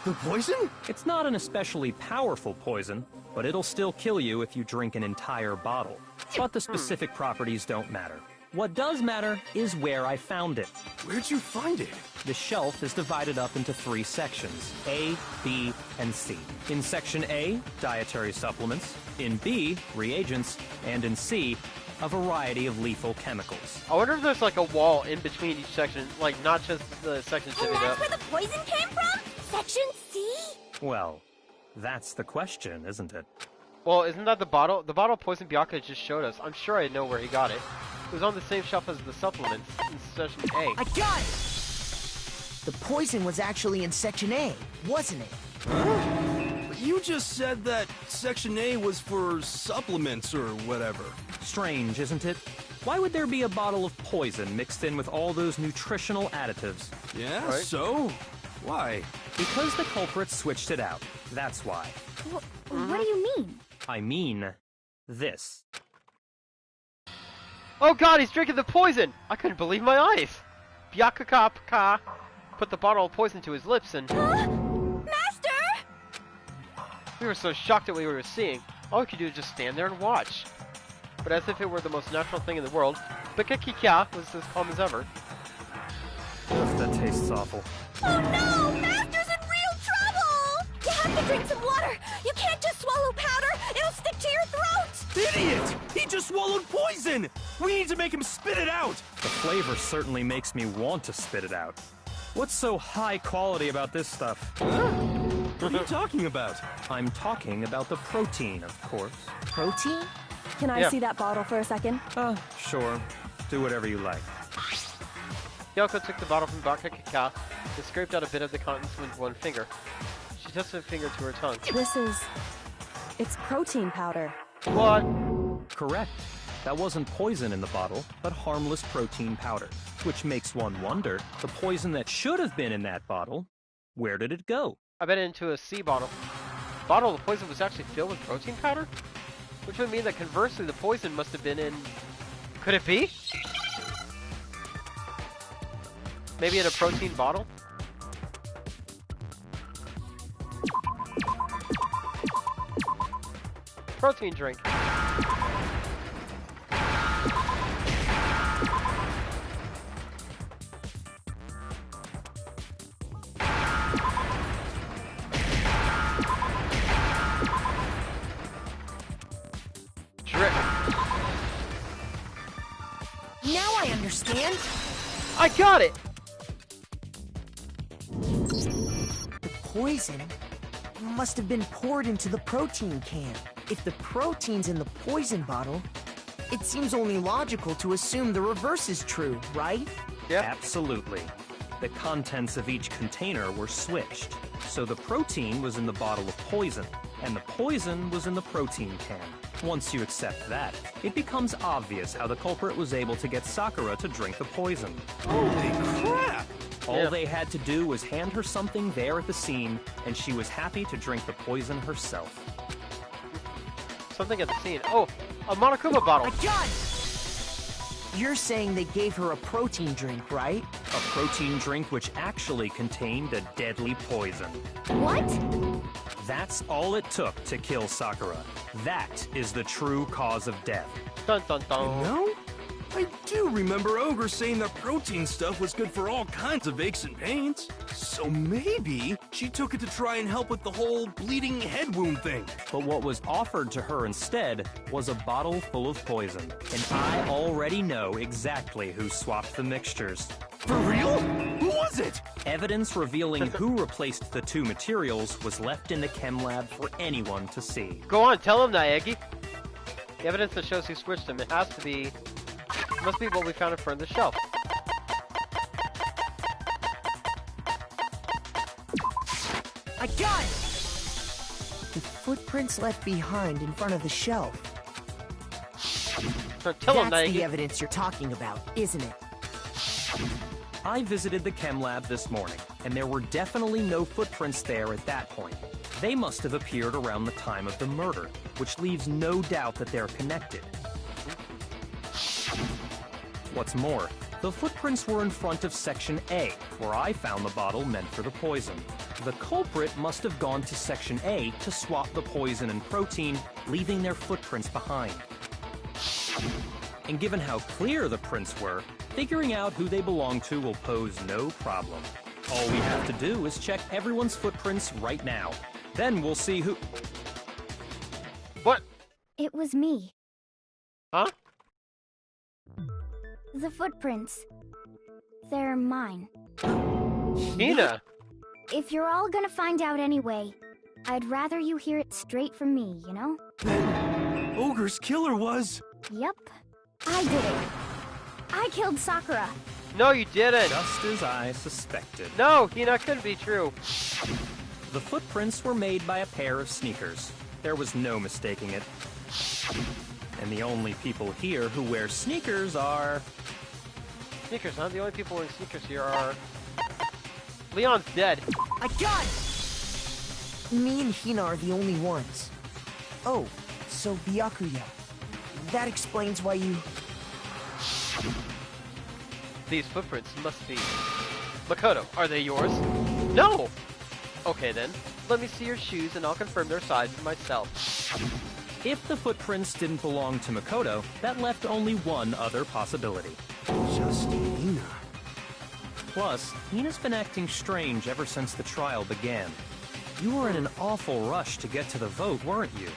S5: the poison?
S4: It's not an especially powerful poison, but it'll still kill you if you drink an entire bottle. But the specific properties don't matter. What does matter is where I found it.
S5: Where'd you find it?
S4: The shelf is divided up into 3 sections, A, B, and C. In Section A, dietary supplements. In B, reagents. And in C, a variety of lethal chemicals.
S1: I wonder if there's like a wall in between each section, like not just the sections
S3: And
S1: divvied
S3: that's
S1: up.
S3: where the poison came from? Section C?
S4: Well, that's the question, isn't it?
S1: Well, isn't that the bottle? The bottle of poison Bianca just showed us. I'm sure I know where he got it. It was on the same shelf as the supplements in Section A.
S6: I got it! The poison was actually in Section A, wasn't it?
S5: But you just said that Section A was for supplements or whatever.
S4: Strange, isn't it? Why would there be a bottle of poison mixed in with all those nutritional additives?
S5: Yeah,
S1: Right.
S5: so? Why?
S4: Because the culprit switched it out. That's why.
S7: What do you mean?
S4: I mean, this.
S1: Oh god, he's drinking the poison! I couldn't believe my eyes! Bianca Ka put the bottle of poison to his lips and...
S3: Huh? Master!
S1: We were so shocked at what we were seeing. All we could do was just stand there and watch. But as if it were the most natural thing in the world, Bika Kikya was as calm as ever.
S4: Ugh, that tastes awful.
S3: Oh no! Master's in real trouble! You have to drink some water! You can't just swallow powder! It'll stick to your throat!
S5: Idiot! He just swallowed poison! We need to make him spit it out!
S4: The flavor certainly makes me want to spit it out. What's so high quality about this stuff?
S5: What are you talking about?
S4: I'm talking about the protein, of course.
S6: Protein?
S8: Can I
S1: Yeah.
S8: see that bottle for a second?
S4: Sure. Do whatever you like.
S1: Yoko took the bottle from Baka Kika and scraped out a bit of the contents with one finger. She touched her finger to her tongue.
S8: It's protein powder.
S1: What?
S4: Correct. That wasn't poison in the bottle, but harmless protein powder. Which makes one wonder, the poison that should have been in that bottle, where did it go?
S1: I bet it into a C bottle. The bottle of poison was actually filled with protein powder? Which would mean that conversely the poison must have been in... Could it be? Maybe in a protein bottle? Protein drink. Drip.
S6: Now I understand.
S1: I got it!
S6: The poison must have been poured into the protein can. If the protein's in the poison bottle, it seems only logical to assume the reverse is true, right?
S1: Yeah.
S4: Absolutely. The contents of each container were switched. So the protein was in the bottle of poison, and the poison was in the protein can. Once you accept that, it becomes obvious how the culprit was able to get Sakura to drink the poison.
S5: Holy crap!
S4: All
S1: Yeah.
S4: they had to do was hand her something there at the scene, and she was happy to drink the poison herself.
S1: Something at the scene. Oh, a Monokuma bottle.
S6: I got it! You're saying they gave her a protein drink, right?
S4: A protein drink which actually contained a deadly poison.
S3: What?
S4: That's all it took to kill Sakura. That is the true cause of death.
S1: Dun dun dun.
S5: No? I do remember Ogre saying that protein stuff was good for all kinds of aches and pains. So maybe she took it to try and help with the whole bleeding head wound thing.
S4: But what was offered to her instead was a bottle full of poison. And I already know exactly who swapped the mixtures.
S5: For real? Who was it?
S4: Evidence revealing who replaced the two materials was left in the chem lab for anyone to see.
S1: Go on, tell him, Naegi. The evidence that shows who switched them. It has to be... Must be what we found in front of the shelf.
S6: I got it! The footprints left behind in front of the shelf.
S1: So tell him,
S6: That's
S1: Nagi.
S6: the evidence you're talking about, isn't it?
S4: I visited the chem lab this morning, and there were definitely no footprints there at that point. They must have appeared around the time of the murder, which leaves no doubt that they're connected. What's more, the footprints were in front of Section A, where I found the bottle meant for the poison. The culprit must have gone to Section A to swap the poison and protein, leaving their footprints behind. And given how clear the prints were, figuring out who they belong to will pose no problem. All we have to do is check everyone's footprints right now. Then we'll see who...
S1: What?
S3: It was me.
S1: Huh?
S3: The footprints. They're mine.
S1: Hina!
S3: If you're all gonna find out anyway, I'd rather you hear it straight from me, you know?
S5: Ogre's killer was...
S3: Yep. I did it. I killed Sakura.
S1: No, you didn't!
S4: Just as I suspected.
S1: No, Hina, couldn't be true.
S4: The footprints were made by a pair of sneakers. There was no mistaking it. And the only people here who wear sneakers are...
S1: Sneakers, huh? The only people wearing sneakers here are... Leon's dead.
S6: I got it! Me and Hina are the only ones. Oh, so Byakuya. That explains why you...
S1: These footprints must be... Makoto, are they yours? No! Okay then, let me see your shoes and I'll confirm their size myself.
S4: If the footprints didn't belong to Makoto, that left only one other possibility.
S5: Just Hina.
S4: Plus, Hina's been acting strange ever since the trial began. You were in an awful rush to get to the vote, weren't you?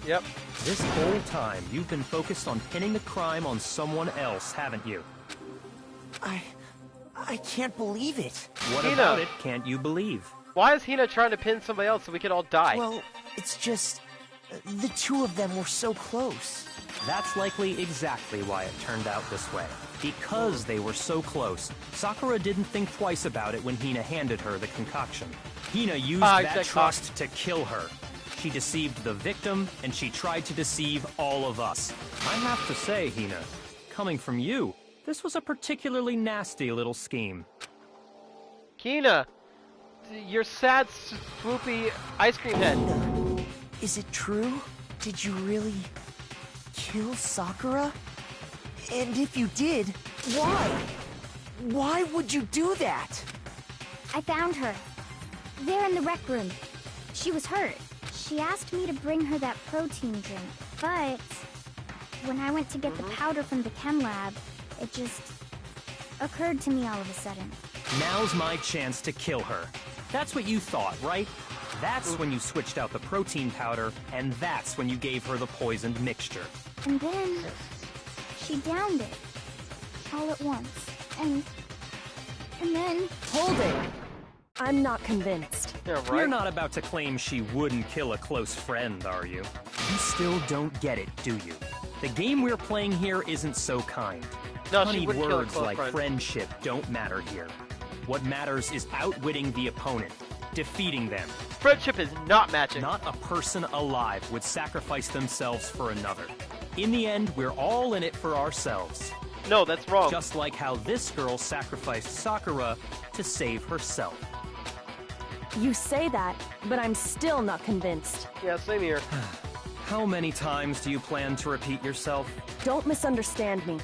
S1: Yep.
S4: This whole time, you've been focused on pinning the crime on someone else, haven't you?
S6: I can't believe it.
S4: What
S1: Hina.
S4: about it can't you believe?
S1: Why is Hina trying to pin somebody else so we could all die?
S6: Well, it's just... the two of them were so close.
S4: That's likely exactly why it turned out this way. Because they were so close, Sakura didn't think twice about it when Hina handed her the concoction. Hina used that trust to kill her. She deceived the victim, and she tried to deceive all of us. I have to say, Hina, coming from you, this was a particularly nasty little scheme.
S1: Hina! Your sad, swoopy ice cream head.
S6: Hina, is it true? Did you really... kill Sakura? And if you did, why? Why would you do that?
S3: I found her. There in the rec room. She was hurt. She asked me to bring her that protein drink, but... when I went to get the powder from the chem lab, it just... occurred to me all of a sudden.
S4: Now's my chance to kill her. That's what you thought, right? That's when you switched out the protein powder, and that's when you gave her the poisoned mixture.
S3: And then... she downed it. All at once. And then...
S8: Hold it! I'm not convinced.
S1: Yeah, right?
S4: You're not about to claim she wouldn't kill a close friend, are you? You still don't get it, do you? The game we're playing here isn't so kind.
S1: No, she
S4: Honeyed
S1: wouldn't kill a
S4: words
S1: close
S4: like
S1: friend.
S4: friendship don't matter here. What matters is outwitting the opponent, defeating them.
S1: Friendship is not magic.
S4: Not a person alive would sacrifice themselves for another. In the end, we're all in it for ourselves.
S1: No, that's wrong.
S4: Just like how this girl sacrificed Sakura to save herself.
S8: You say that, but I'm still not convinced.
S1: Yeah, same here.
S4: How many times do you plan to repeat yourself?
S8: Don't misunderstand me.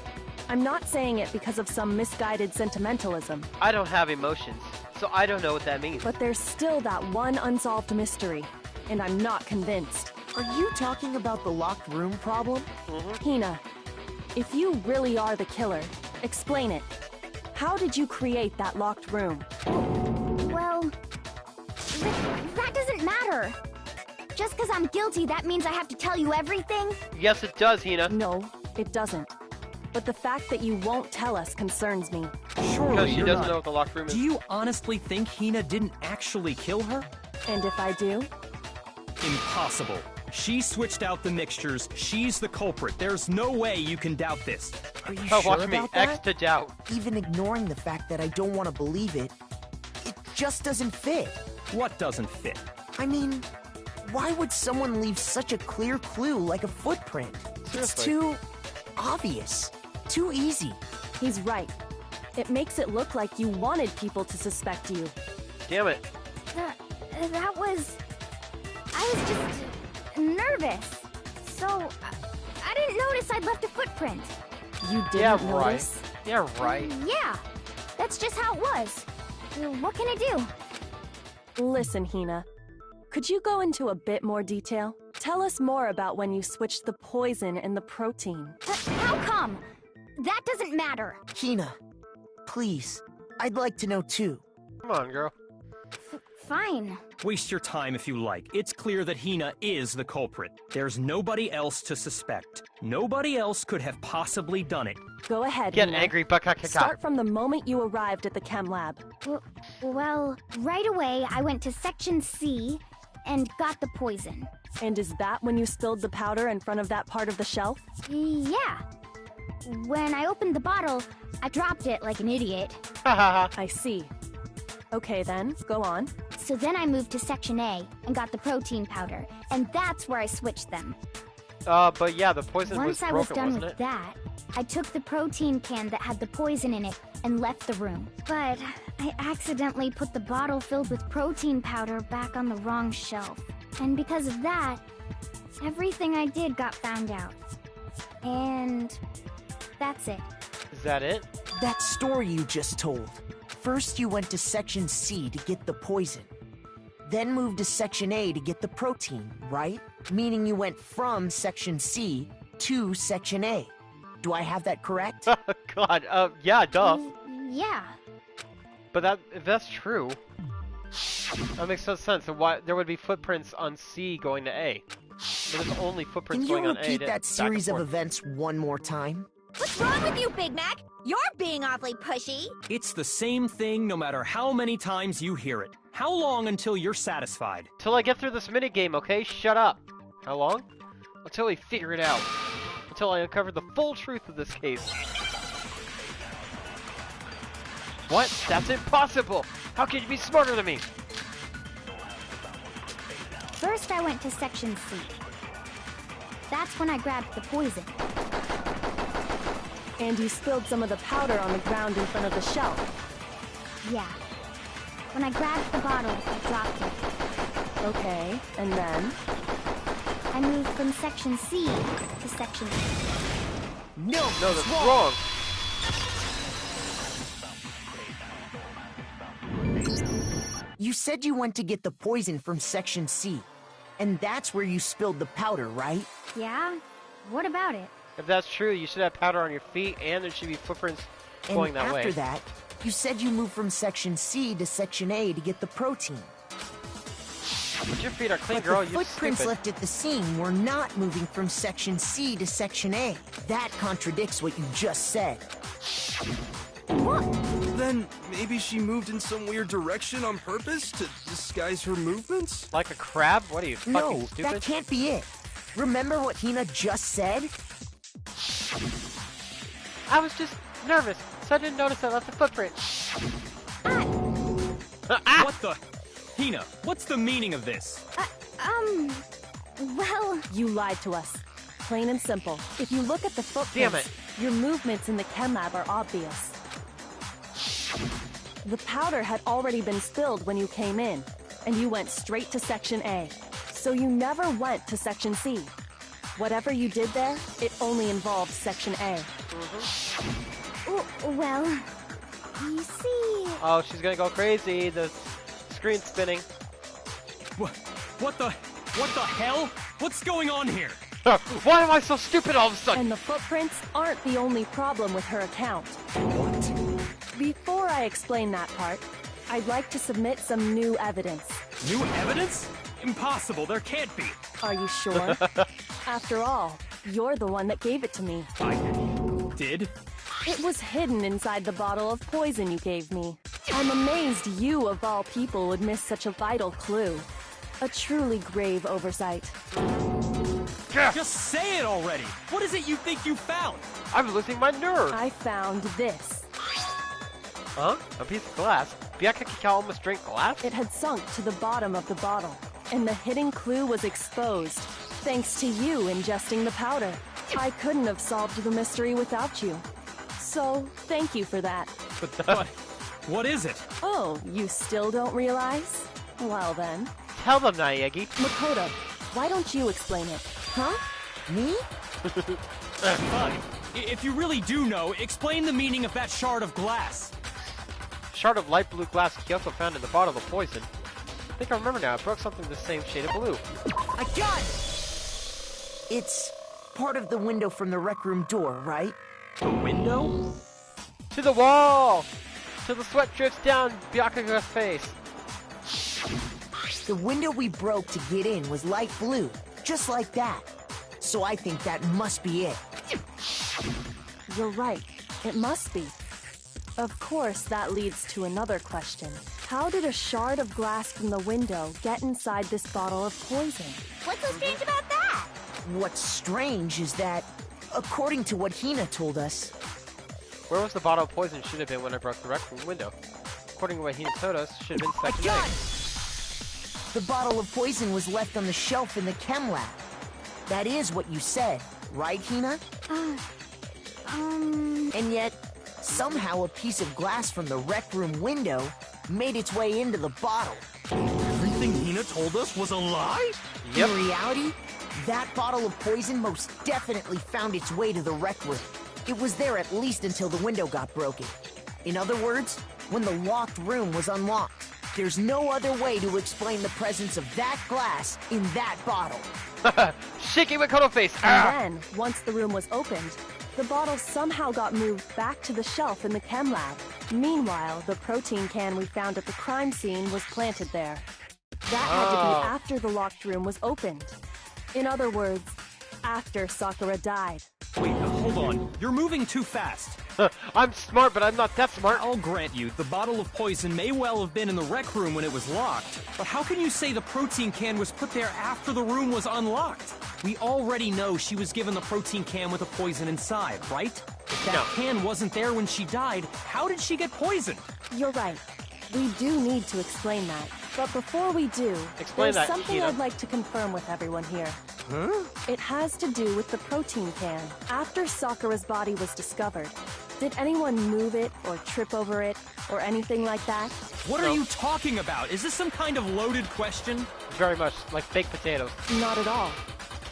S8: I'm not saying it because of some misguided sentimentalism,
S1: I don't have emotions, so I don't know what that means.
S8: but there's still that one unsolved mystery, and I'm not convinced.
S6: Are you talking about the locked room problem?
S8: Hina, if you really are the killer, explain it. How did you create that locked room?
S3: well... that doesn't matter. Just because I'm guilty, that means I have to tell you everything?
S1: Yes, it does, Hina.
S8: No, it doesn't. But the fact that you won't tell us concerns me.
S4: Surely
S1: Because she
S4: you're
S1: doesn't
S4: not...
S1: know what the locked room is.
S4: Do you honestly think Hina didn't actually kill her?
S8: And if I do?
S4: Impossible. She switched out the mixtures. She's the culprit. There's no way you can doubt this.
S6: Are you
S1: Oh,
S6: sure
S1: watch me.
S6: about
S1: X
S6: that?
S1: to doubt.
S6: Even ignoring the fact that I don't want to believe it, it just doesn't fit.
S4: What doesn't fit?
S6: I mean, Why would someone leave such a clear clue like a footprint? It's
S1: Seriously.
S6: too obvious. Too easy.
S8: He's right. It makes it look like you wanted people to suspect you.
S1: Damn it.
S3: That was... I was just nervous. So, I didn't notice I'd left a footprint.
S8: You didn't
S1: Yeah,
S8: notice?
S1: right. Yeah, right.
S3: Yeah, that's just how it was. What can I do?
S8: Listen, Hina. Could you go into a bit more detail? Tell us more about when you switched the poison and the protein.
S3: How come? That doesn't matter.
S6: Hina, please. I'd like to know too.
S1: Come on, girl.
S3: Fine.
S4: Waste your time if you like. It's clear that Hina is the culprit. There's nobody else to suspect. Nobody else could have possibly done it.
S8: Go ahead,
S1: Get
S8: Hina.
S1: angry, Bakakaka.
S8: Start from the moment you arrived at the chem lab.
S3: Well, right away I went to Section C and got the poison.
S8: And is that when you spilled the powder in front of that part of the shelf?
S3: Yeah. When I opened the bottle, I dropped it like an idiot.
S8: I see. Okay then, go on.
S3: So then I moved to Section A and got the protein powder, and that's where I switched them.
S1: But yeah, the poison
S3: Once
S1: was
S3: I was
S1: broken,
S3: done
S1: wasn't
S3: with
S1: it?
S3: that, I took the protein can that had the poison in it and left the room. But I accidentally put the bottle filled with protein powder back on the wrong shelf. And because of that, everything I did got found out. And that's it.
S1: Is that it?
S6: That story you just told. First you went to Section C to get the poison. Then moved to Section A to get the protein, right? Meaning you went from Section C to Section A. Do I have that correct?
S1: God, yeah, duh.
S3: Yeah.
S1: But if that's true, that makes no sense. And why there would be footprints on C going to A? But there's only footprints
S6: Can you
S1: going on A.
S6: repeat
S1: to-
S6: that
S1: back and
S6: series of
S1: forth.
S6: events one more time?
S3: What's wrong with you, Big Mac? You're being awfully pushy.
S4: It's the same thing no matter how many times you hear it. How long until you're satisfied?
S1: Till I get through this minigame, okay? Shut up. How long? Until we figure it out. Until I uncover the full truth of this case. What? That's impossible! How can you be smarter than me?
S3: First, I went to Section C. That's when I grabbed the poison.
S8: And you spilled some of the powder on the ground in front of the shelf.
S3: Yeah. When I grabbed the bottle, I dropped it.
S8: Okay, and then?
S3: I moved from Section C to Section A.
S6: No,
S1: No, that's wrong.
S6: You said you went to get the poison from Section C. And that's where you spilled the powder, right?
S3: Yeah? What about it?
S1: If that's true, you should have powder on your feet, and there should be footprints going
S6: And
S1: that way.
S6: after that, you said you moved from Section C to Section A to get the protein.
S1: But your feet are clean,
S6: But
S1: girl.
S6: the
S1: You
S6: footprints
S1: stupid.
S6: left at the scene were not moving from Section C to Section A. That contradicts what you just said.
S5: Then maybe she moved in some weird direction on purpose to disguise her movements?
S1: Like a crab? What are you, fucking
S6: No,
S1: stupid?
S6: that can't be it. Remember what Hina just said?
S1: I was just nervous, so I didn't notice I left a footprint. Ah!
S4: What the? Hina, what's the meaning of this?
S3: Well,
S8: You lied to us. Plain and simple. If you look at the footprints,
S1: Damn it.
S8: your movements in the chem lab are obvious. The powder had already been spilled when you came in, and you went straight to Section A. So you never went to Section C. Whatever you did there, it only involved Section A.
S3: well, you see...
S1: Oh, she's gonna go crazy. The screen's spinning.
S4: What the hell? What's going on here?
S1: Why am I so stupid all of a sudden?
S8: And the footprints aren't the only problem with her account.
S6: What?
S8: Before I explain that part, I'd like to submit some new evidence.
S4: New evidence? Impossible, there can't be.
S8: Are you sure? After all, you're the one that gave it to me.
S4: I did?
S8: It was hidden inside the bottle of poison you gave me. I'm amazed you, of all people, would miss such a vital clue. A truly grave oversight.
S4: Just say it already! What is it you think you found?
S1: I'm losing my nerve.
S8: I found this.
S1: Huh? A piece of glass? Biakakika almost drank glass?
S8: It had sunk to the bottom of the bottle. And the hidden clue was exposed, thanks to you ingesting the powder. I couldn't have solved the mystery without you. So, thank you for that.
S4: What is it?
S8: Oh, you still don't realize? Well then.
S1: Tell them, Naegi.
S8: Makoto, why don't you explain it?
S6: Huh? Me?
S4: Fine. If you really do know, explain the meaning of that shard of glass.
S1: Shard of light blue glass Kyoko found in the bottle of poison. I think I remember now. It broke something the same shade of blue.
S6: I got it! It's part of the window from the rec room door, right?
S4: The window?
S1: To the wall! Till the sweat drifts down Byakuga's face.
S6: The window we broke to get in was light blue, just like that. So I think that must be it.
S8: You're right. It must be. Of course, that leads to another question. How did a shard of glass from the window get inside this bottle of poison?
S3: What's so strange about that?
S6: What's strange is that, according to what Hina told us,
S1: Where was the bottle of poison should have been when I broke the rec room window? According to what Hina told us, should have been second
S6: got
S1: leg.
S6: the bottle of poison was left on the shelf in the chem lab. That is what you said, right, Hina? And yet, somehow a piece of glass from the rec room window made its way into the bottle.
S5: Everything Hina told us was a lie?
S1: Yep.
S6: In reality, that bottle of poison most definitely found its way to the rec room. It was there at least until the window got broken. In other words, when the locked room was unlocked. There's no other way to explain the presence of that glass in that bottle.
S1: Shaky Makoto face!
S8: And then, once the room was opened, the bottle somehow got moved back to the shelf in the chem lab. Meanwhile, the protein can we found at the crime scene was planted there. That had to be after the locked room was opened. In other words, after Sakura died.
S4: Wait, hold on. You're moving too fast.
S1: I'm smart, but I'm not that smart.
S4: I'll grant you, the bottle of poison may well have been in the rec room when it was locked. But how can you say the protein can was put there after the room was unlocked? We already know she was given the protein can with the poison inside, right? If that can wasn't there when she died, how did she get poisoned?
S8: You're right. We do need to explain that. But before we do,
S1: Explain
S8: there's
S1: that,
S8: something
S1: Hina.
S8: I'd like to confirm with everyone here.
S5: Huh?
S8: It has to do with the protein can. After Sakura's body was discovered, did anyone move it or trip over it or anything like that?
S4: What are you talking about? Is this some kind of loaded question?
S1: Very much like baked potatoes.
S8: Not at all.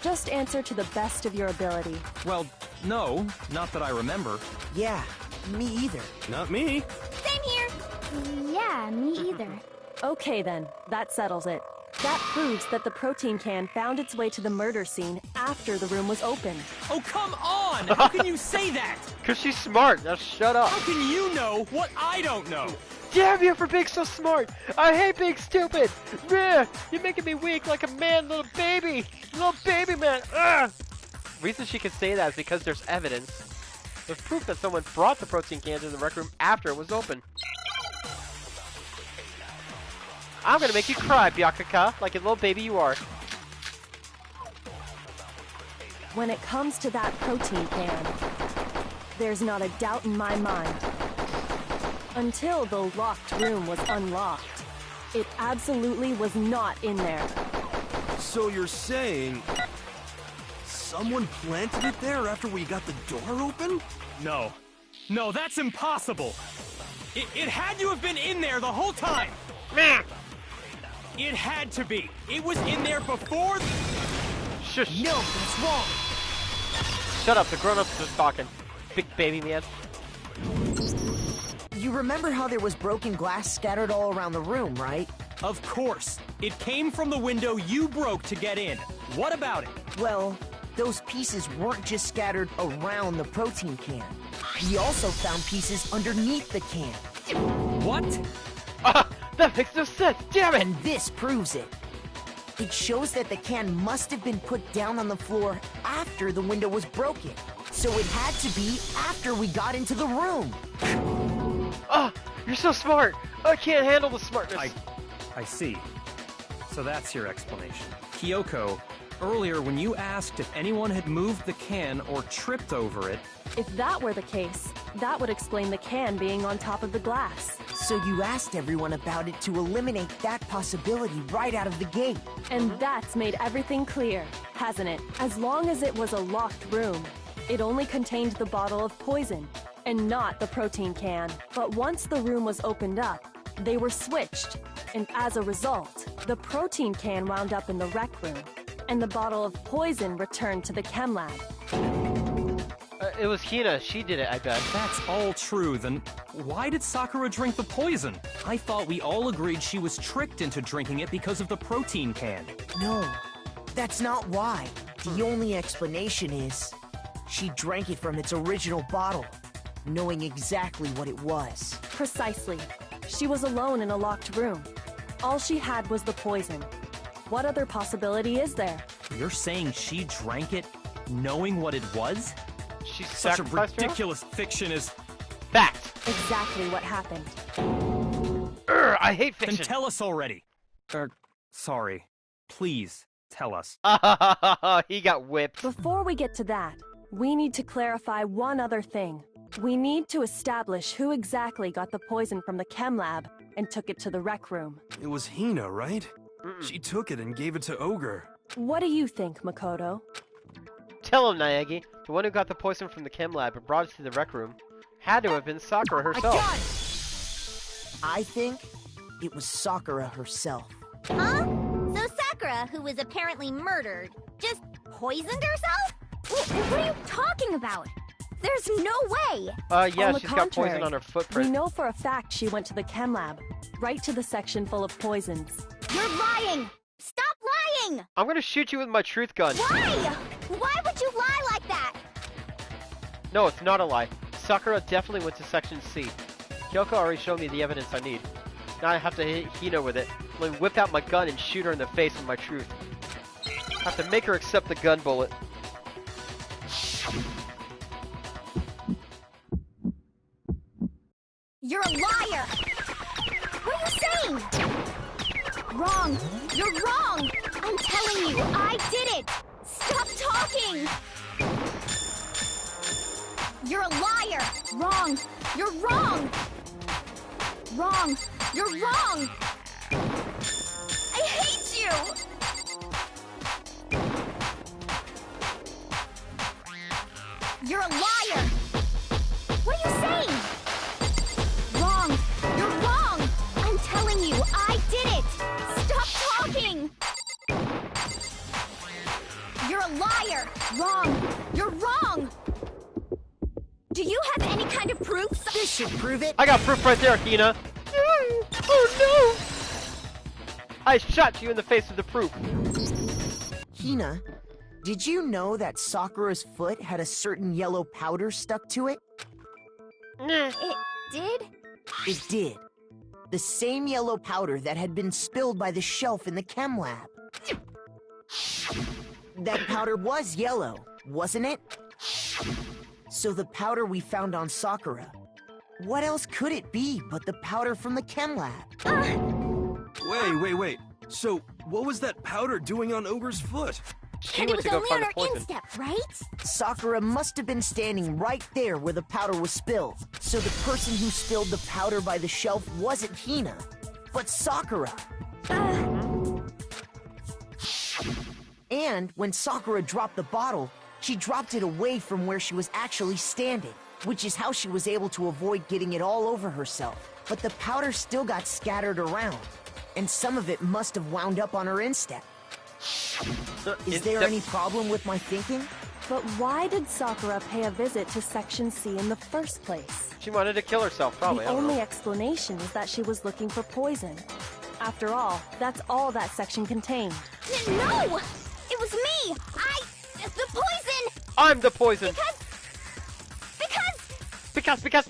S8: Just answer to the best of your ability.
S4: Well, no, not that I remember.
S6: Yeah, me either.
S5: Not me.
S3: Same here.
S7: Yeah, me either.
S8: Okay then, that settles it. That proves that the protein can found its way to the murder scene after the room was opened.
S4: Oh, come on! How can you say that?
S1: Cause she's smart. Now shut up.
S4: How can you know what I don't know?
S1: Damn you for being so smart! I hate being stupid! Bleh, you're making me weak like a man, little baby! Little baby man! Ugh! Reason she can say that is because there's evidence. There's proof that someone brought the protein can to the rec room after it was open. I'm gonna make you cry, Byakuga, like a little baby you are.
S8: When it comes to that protein can, there's not a doubt in my mind. Until the locked room was unlocked, it absolutely was not in there.
S5: So you're saying someone planted it there after we got the door open?
S4: No. No, that's impossible! It had to have been in there the whole time!
S1: Meh.
S4: It had to be! It was in there before...
S1: Shush.
S6: No, that's wrong.
S1: Shut up, the grown-ups are talking. Big baby man.
S6: You remember how there was broken glass scattered all around the room, right?
S4: Of course! It came from the window you broke to get in. What about it?
S6: Well, those pieces weren't just scattered around the protein can. We also found pieces underneath the can.
S4: What?
S1: Ah, that makes no sense, damn it!
S6: And this proves it. It shows that the can must have been put down on the floor after the window was broken. So it had to be after we got into the room.
S1: Ah, you're so smart! I can't handle the smartness.
S4: I see. So that's your explanation. Kyoko, earlier when you asked if anyone had moved the can or tripped over it...
S8: If that were the case, that would explain the can being on top of the glass.
S6: So you asked everyone about it to eliminate that possibility right out of the gate.
S8: And that's made everything clear, hasn't it? As long as it was a locked room, it only contained the bottle of poison, and not the protein can. But once the room was opened up, they were switched, and as a result, the protein can wound up in the rec room, and the bottle of poison returned to the chem lab.
S1: It was Hina. She did it, I bet.
S4: That's all true, then why did Sakura drink the poison? I thought we all agreed she was tricked into drinking it because of the protein can.
S6: No, that's not why. The only explanation is she drank it from its original bottle, knowing exactly what it was.
S8: Precisely. She was alone in a locked room. All she had was the poison. What other possibility is there?
S4: You're saying she drank it knowing what it was?
S1: She
S4: Such a
S1: sacrificed her?
S4: ridiculous fiction is...
S1: Fact.
S8: Exactly what happened.
S1: I hate
S4: Then
S1: fiction.
S4: tell us already. Sorry. Please, tell us.
S1: He got whipped.
S8: Before we get to that, we need to clarify one other thing. We need to establish who exactly got the poison from the chem lab and took it to the rec room.
S5: It was Hina, right? She took it and gave it to Ogre.
S8: What do you think, Makoto?
S1: Tell him, Naegi. The one who got the poison from the chem lab and brought it to the rec room had to have been Sakura herself.
S6: I got it! I think it was Sakura herself.
S3: Huh? So Sakura, who was apparently murdered, just poisoned herself? What are you talking about? There's no way!
S1: Yeah,
S8: On the
S1: she's got poison
S8: contrary,
S1: on her
S8: We
S1: footprint.
S8: know for a fact she went to the chem lab, right to the section full of poisons.
S3: You're lying! Stop lying!
S1: I'm gonna shoot you with my truth gun.
S3: Why? Why would you lie like that?
S1: No, it's not a lie. Sakura definitely went to Section C. Kyoko already showed me the evidence I need. Now I have to hit Hina with it. Let me whip out my gun and shoot her in the face with my truth. I have to make her accept the gun bullet.
S3: You're a liar! What are you saying? Wrong! You're wrong! I'm telling you, I did it! Stop talking! You're a liar! Wrong! You're wrong! Wrong! You're wrong! I hate you! You're a liar! What are you saying? Wrong! You're wrong! I'm telling you, I did it! Stop talking! You're a liar! Wrong! You're wrong! Do you have any kind of proof?
S6: This should prove it.
S1: I got proof right there, Hina. Oh no! I shot you in the face with the proof.
S6: Hina, did you know that Sakura's foot had a certain yellow powder stuck to it?
S3: It did?
S6: It did. The same yellow powder that had been spilled by the shelf in the chem lab. That powder was yellow, wasn't it? So the powder we found on Sakura, what else could it be but the powder from the chem lab?
S5: Wait. So, what was that powder doing on Ogre's foot?
S1: She
S3: And it
S1: went
S3: was
S1: to go
S3: only
S1: find
S3: on
S1: the
S3: her
S1: poison.
S3: instep, right?
S6: Sakura must have been standing right there where the powder was spilled. So the person who spilled the powder by the shelf wasn't Hina, but Sakura. And when Sakura dropped the bottle, she dropped it away from where she was actually standing, which is how she was able to avoid getting it all over herself. But the powder still got scattered around, and some of it must have wound up on her instep. Is there any problem with my thinking?
S8: But why did Sakura pay a visit to Section C in the first place?
S1: She wanted to kill herself, probably.
S8: The
S1: I don't
S8: only
S1: know.
S8: explanation is that she was looking for poison. After all, that's all that section contained.
S3: No! It was me! The poison!
S1: I'm the poison!
S3: Because
S1: Because!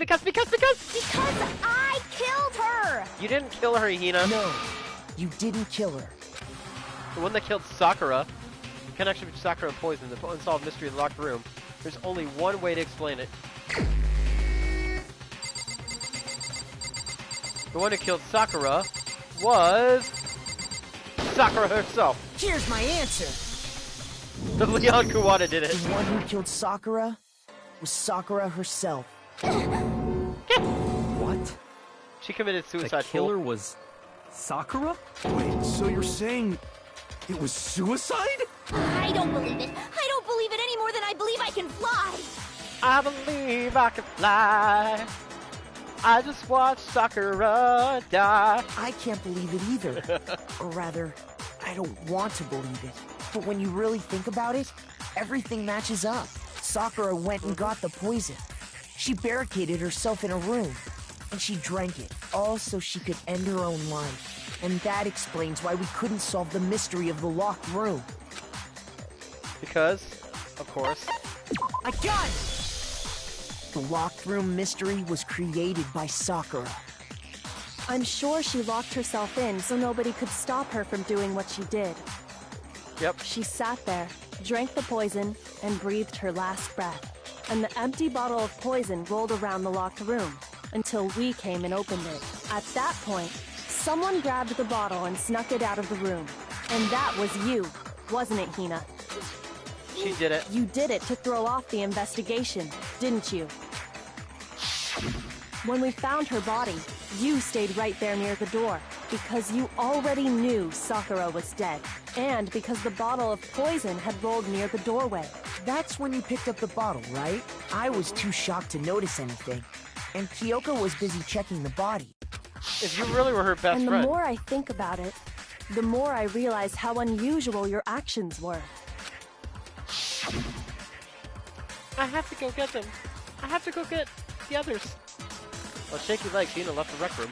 S3: I killed her!
S1: You didn't kill her, Hina.
S6: No, you didn't kill her.
S1: The one that killed Sakura. The connection between Sakura and poison, the unsolved mystery of the locked room. There's only one way to explain it. The one who killed Sakura was Sakura herself.
S6: Here's my answer.
S1: The Leon Kuwata did it.
S6: The one who killed Sakura was Sakura herself.
S4: What?
S1: She committed
S4: The
S1: suicide.
S4: killer was Sakura?
S5: Wait, so you're saying it was suicide?
S3: I don't believe it. I don't believe it any more than I believe I can fly.
S1: I believe I can fly. I just watched Sakura die.
S6: I can't believe it either. Or rather, I don't want to believe it. But when you really think about it, everything matches up. Sakura went and got the poison. She barricaded herself in a room, and she drank it, all so she could end her own life. And that explains why we couldn't solve the mystery of the locked room.
S1: Because, of course.
S6: I got it! The locked room mystery was created by Sakura.
S8: I'm sure she locked herself in so nobody could stop her from doing what she did.
S1: Yep.
S8: She sat there, drank the poison, and breathed her last breath. And the empty bottle of poison rolled around the locked room until we came and opened it. At that point, someone grabbed the bottle and snuck it out of the room. And that was you, wasn't it, Hina?
S1: She did it.
S8: You did it to throw off the investigation, didn't you? When we found her body, you stayed right there near the door because you already knew Sakura was dead, and because the bottle of poison had rolled near the doorway.
S6: That's when you picked up the bottle, right? I was too shocked to notice anything. And Kyoko was busy checking the body.
S1: If you really were her best
S8: And the
S1: friend.
S8: more I think about it, the more I realize how unusual your actions were.
S1: I have to go get them. I have to go get the others. Well, shaky legs, Hina left the rec room.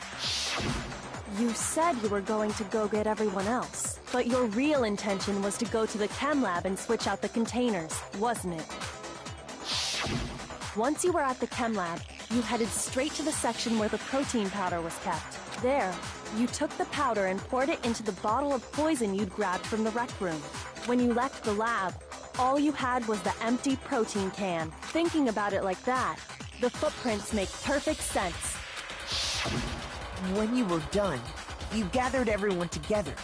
S8: You said you were going to go get everyone else, but your real intention was to go to the chem lab and switch out the containers, wasn't it? Once you were at the chem lab, you headed straight to the section where the protein powder was kept. There, you took the powder and poured it into the bottle of poison you'd grabbed from the rec room. When you left the lab, all you had was the empty protein can. Thinking about it like that, the footprints make perfect sense.
S6: When you were done, you gathered everyone together.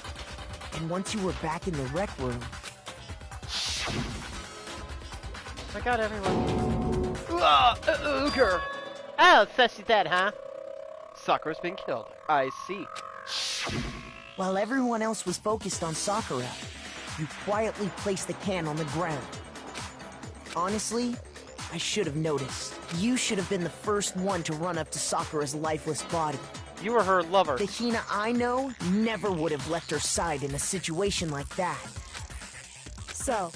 S6: And once you were back in the rec room...
S1: I got everyone. Ogre! Oh, so she's dead, huh? Sakura's been killed. I see.
S6: While everyone else was focused on Sakura, you quietly placed the can on the ground. Honestly, I should have noticed. You should have been the first one to run up to Sakura's lifeless body.
S1: You were her lover.
S6: The Hina I know never would have left her side in a situation like that.
S8: So,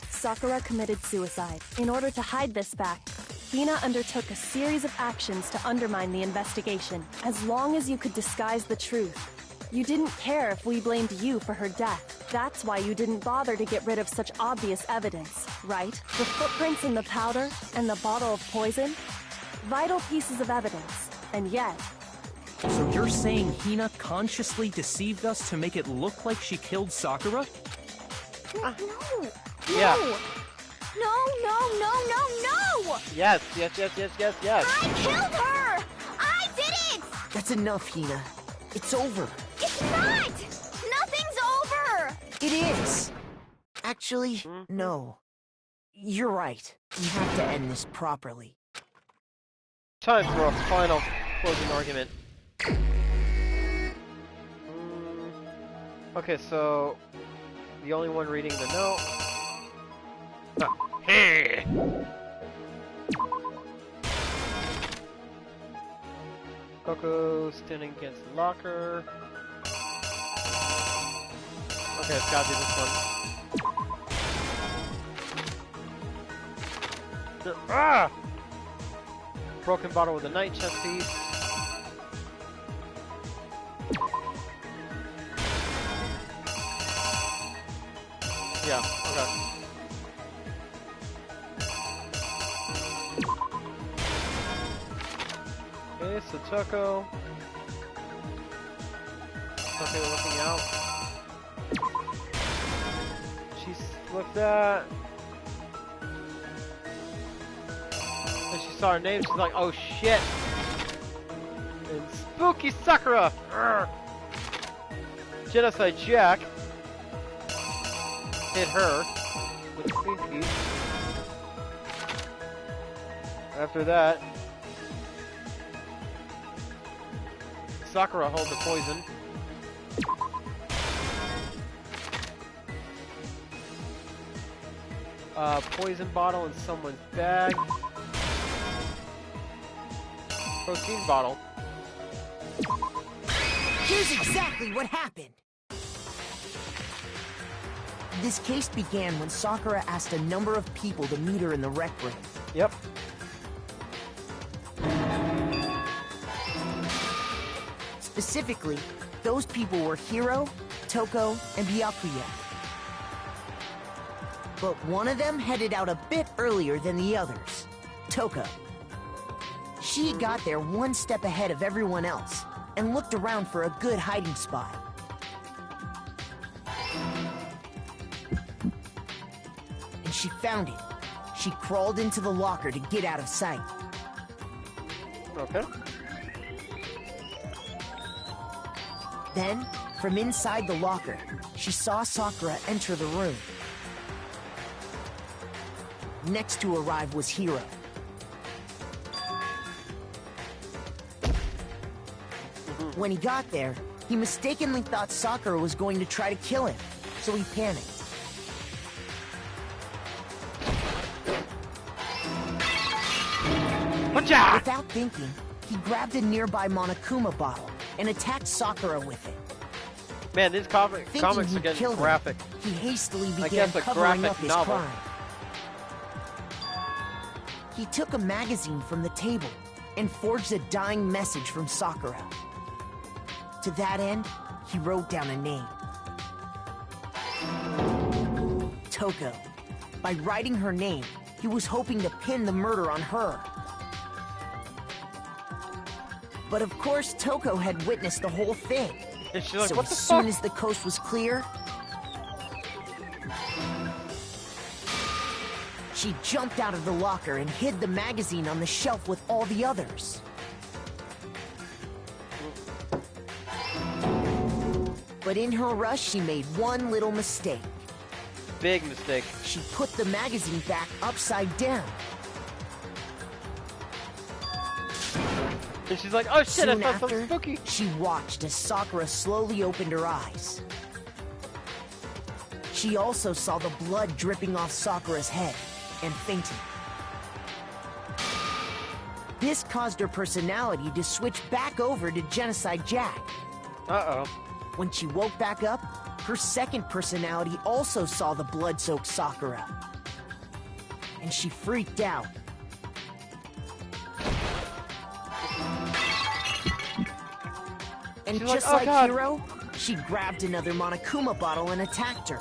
S8: Sakura committed suicide. In order to hide this fact, Hina undertook a series of actions to undermine the investigation. As long as you could disguise the truth, you didn't care if we blamed you for her death. That's why you didn't bother to get rid of such obvious evidence, right? The footprints in the powder and the bottle of poison? Vital pieces of evidence. And yet...
S4: So you're saying Hina consciously deceived us to make it look like she killed Sakura?
S3: No.
S1: Yeah.
S3: No.
S1: Yes.
S3: I killed her. I did it.
S6: That's enough, Hina. It's over.
S3: It's not. Nothing's over.
S6: It is. Actually, no. You're right. We have to end this properly.
S1: Time for a final closing argument. Okay, so the only one reading the note.
S9: Hey!
S1: Coco standing against the locker. Okay, it's gotta be this one. Ah! Broken bottle with a night chest piece. Yeah, okay. Okay, so Tucko. Okay, we're looking out. She looked at. And she saw her name, she's like, oh shit! And Spooky Sakura! Urgh. Genocide Jack hit her with a green piece. After that, Sakura hold the poison. Poison bottle in someone's bag. Protein bottle.
S6: Here's exactly what happened. This case began when Sakura asked a number of people to meet her in the rec room.
S1: Yep.
S6: Specifically, those people were Hiro, Toko, and Byakuya. But one of them headed out a bit earlier than the others, Toko. She got there one step ahead of everyone else and looked around for a good hiding spot. And she found it. She crawled into the locker to get out of sight.
S1: Okay.
S6: Then, from inside the locker, she saw Sakura enter the room. Next to arrive was Hiro. When he got there, he mistakenly thought Sakura was going to try to kill him, so he panicked. Without thinking, he grabbed a nearby Monokuma bottle and attacked Sakura with it.
S1: Man, these comics are getting graphic.
S6: He hastily
S1: I
S6: began
S1: guess a
S6: covering up
S1: graphic
S6: his
S1: novel.
S6: crime. He took a magazine from the table and forged a dying message from Sakura. To that end, he wrote down a name. Toko. By writing her name, he was hoping to pin the murder on her. But of course, Toko had witnessed the whole thing.
S1: And she's like,
S6: So
S1: what
S6: as
S1: the
S6: soon
S1: fuck?
S6: as the coast was clear, she jumped out of the locker and hid the magazine on the shelf with all the others. But in her rush, she made one little mistake.
S1: Big mistake.
S6: She put the magazine back upside down.
S1: And she's like, oh shit, I
S6: Soon
S1: found something
S6: after,
S1: spooky.
S6: she watched as Sakura slowly opened her eyes. She also saw the blood dripping off Sakura's head and fainted. This caused her personality to switch back over to Genocide Jack.
S1: Uh-oh.
S6: When she woke back up, her second personality also saw the blood-soaked Sakura. And she freaked out. And
S1: She's like,
S6: just
S1: "Oh,
S6: like
S1: God."
S6: Hiro, she grabbed another Monokuma bottle and attacked her.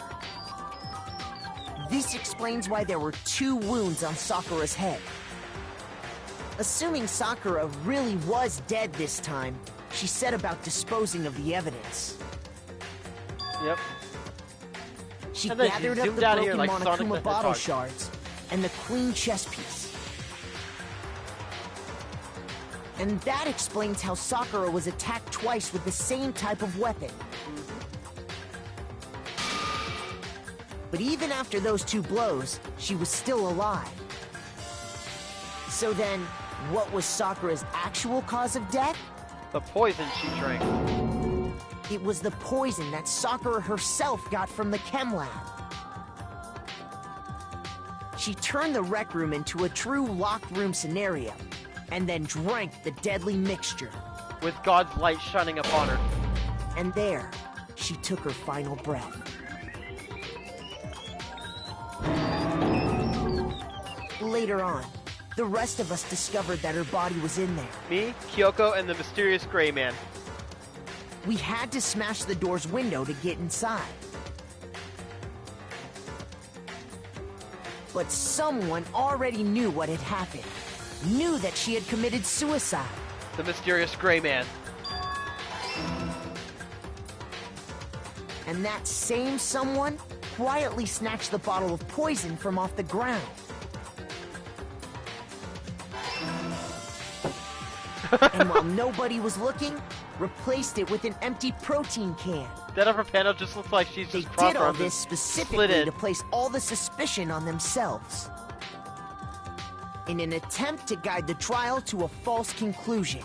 S6: This explains why there were 2 wounds on Sakura's head. Assuming Sakura really was dead this time, she set about disposing of the evidence.
S1: Yep.
S6: She
S1: And then she
S6: gathered up
S1: zoomed
S6: the
S1: out of here
S6: broken
S1: like Sonic the
S6: Monokuma bottle
S1: Hedgehog.
S6: shards and the queen chess piece. And that explains how Sakura was attacked twice with the same type of weapon. But even after those 2 blows, she was still alive. So then, what was Sakura's actual cause of death?
S1: The poison she drank.
S6: It was the poison that Sakura herself got from the chem lab. She turned the rec room into a true locked room scenario, and then drank the deadly mixture.
S1: With God's light shining upon her.
S6: And there, she took her final breath. Later on, the rest of us discovered that her body was in there.
S1: Me, Kyoko, and the mysterious gray man.
S6: We had to smash the door's window to get inside. But someone already knew what had happened. Knew that she had committed suicide.
S1: The mysterious gray man.
S6: And that same someone quietly snatched the bottle of poison from off the ground. And while nobody was looking, replaced it with an empty protein can.
S1: That upper panel just looks like she's
S6: They
S1: just
S6: did all
S1: cross-armed
S6: this
S1: and
S6: specifically
S1: split
S6: to
S1: it.
S6: place all the suspicion on themselves. In an attempt to guide the trial to a false conclusion.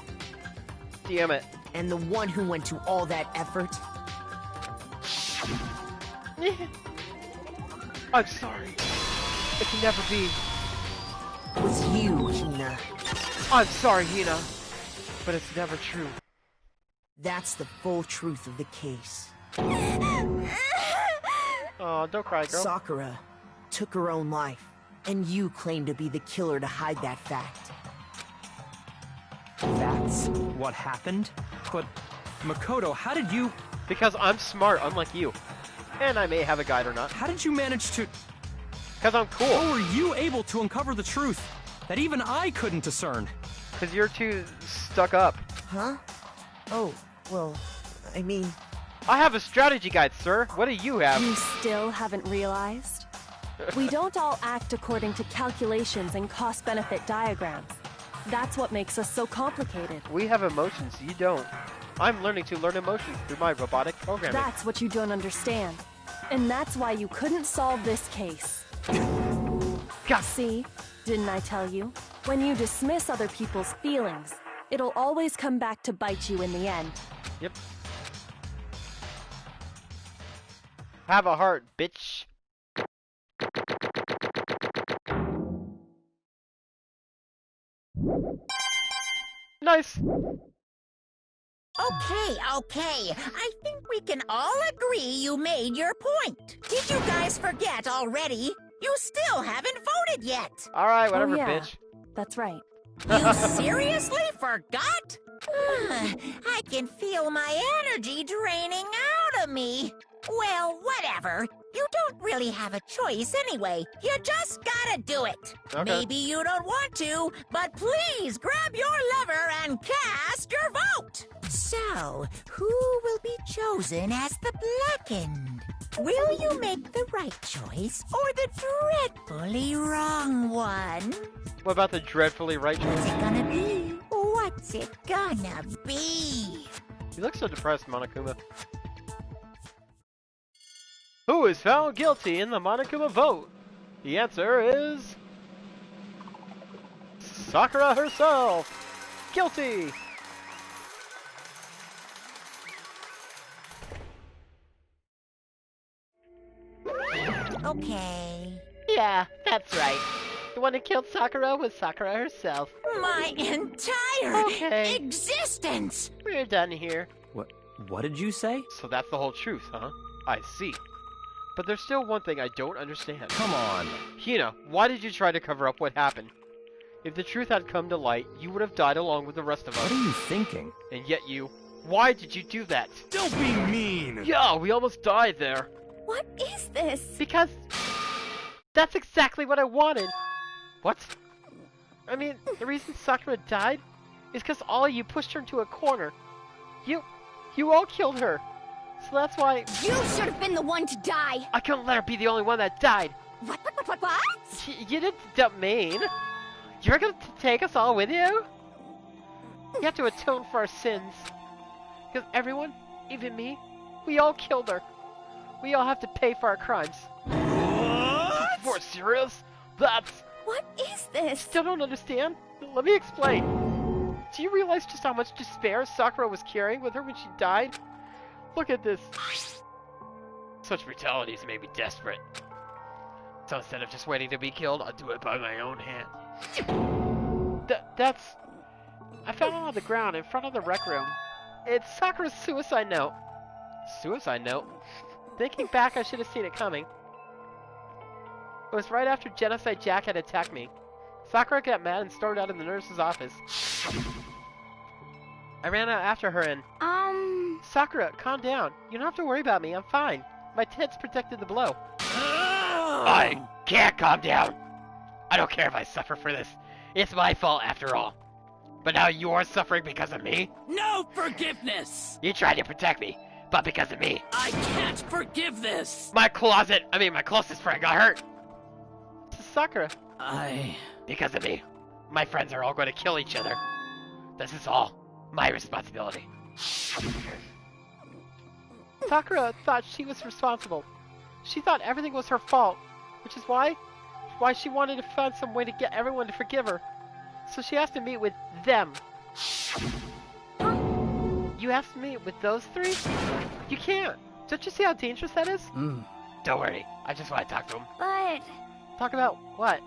S1: Damn it.
S6: And the one who went to all that effort?
S1: I'm sorry. It can never be.
S6: Was you, Hina.
S1: I'm sorry, Hina. But it's never true.
S6: That's the full truth of the case.
S1: Oh, don't cry, girl.
S6: Sakura took her own life, and you claim to be the killer to hide that fact.
S4: That's what happened? But, Makoto, how did you...
S1: Because I'm smart, unlike you. And I may have a guide or not.
S4: How did you manage to...
S1: Because I'm cool.
S4: How were you able to uncover the truth that even I couldn't discern?
S1: Because you're too stuck up.
S6: Huh? Oh, well, I mean...
S1: I have a strategy guide, sir. What do you have?
S8: You still haven't realized? We don't all act according to calculations and cost-benefit diagrams. That's what makes us so complicated.
S1: We have emotions, you don't. I'm learning to learn emotions through my robotic programming.
S8: That's what you don't understand. And that's why you couldn't solve this case.
S1: God.
S8: See? Didn't I tell you? When you dismiss other people's feelings, it'll always come back to bite you in the end.
S1: Yep. Have a heart, bitch. Nice.
S2: Okay. I think we can all agree you made your point. Did you guys forget already? You still haven't voted yet.
S1: All right, whatever,
S8: Oh, yeah.
S1: bitch.
S8: That's right.
S2: You seriously forgot? I can feel my energy draining out of me. Well, whatever. You don't really have a choice anyway. You just gotta do it.
S1: Okay.
S2: Maybe you don't want to, but please grab your lever and cast your vote. So, who will be chosen as the blackened? Will you make the right choice or the dreadfully wrong one?
S1: What about the dreadfully right
S2: What's
S1: choice?
S2: it gonna be? What's it gonna be?
S1: You look so depressed, Monokuma. Who is found guilty in the Monokuma vote? The answer is... Sakura herself! Guilty!
S2: Okay.
S9: Yeah, that's right. The one who killed Sakura was Sakura herself.
S2: My entire
S1: Okay.
S2: existence!
S9: We're done here.
S4: What did you say?
S1: So that's the whole truth, huh? I see. But there's still one thing I don't understand.
S4: Come on.
S1: Hina, why did you try to cover up what happened? If the truth had come to light, you would have died along with the rest of
S4: What
S1: us.
S4: are you thinking?
S1: And yet you... Why did you do that?
S5: Don't be mean!
S1: Yeah, we almost died there.
S7: What is this?
S1: Because... That's exactly what I wanted. What? I mean, the reason Sakura died is because all of you pushed her into a corner. You all killed her. So that's why
S7: You should have been the one to die.
S1: I couldn't let her be the only one that died.
S7: What?
S1: You didn't dump Maine. You're gonna take us all with you? You have to atone for our sins. Because everyone, even me, we all killed her. We all have to pay for our crimes.
S5: What?
S1: For serious? That's...
S7: What is this?
S1: Still don't understand? Let me explain. Do you realize just how much despair Sakura was carrying with her when she died? Look at this.
S9: Such brutalities made me desperate. So instead of just waiting to be killed, I'll do it by my own hand.
S1: That's... I found it on the ground in front of the rec room. It's Sakura's suicide note. Suicide note? Thinking back, I should have seen it coming. It was right after Genocide Jack had attacked me. Sakura got mad and stormed out of the nurse's office. I ran out after her and... Sakura, calm down. You don't have to worry about me. I'm fine. My tits protected the blow.
S9: I can't calm down. I don't care if I suffer for this. It's my fault after all. But now you're suffering because of me?
S10: No forgiveness!
S9: You tried to protect me, but because of me.
S10: I can't forgive this!
S9: My closest friend got hurt.
S1: Sakura.
S9: Because of me. My friends are all going to kill each other. This is all my responsibility.
S1: Sakura thought she was responsible. She thought everything was her fault, which is why she wanted to find some way to get everyone to forgive her. So she has to meet with them. You asked me with those three? You can't. Don't you see how dangerous that is?
S9: Don't worry. I just want to talk to him.
S7: But,
S1: Talk about what?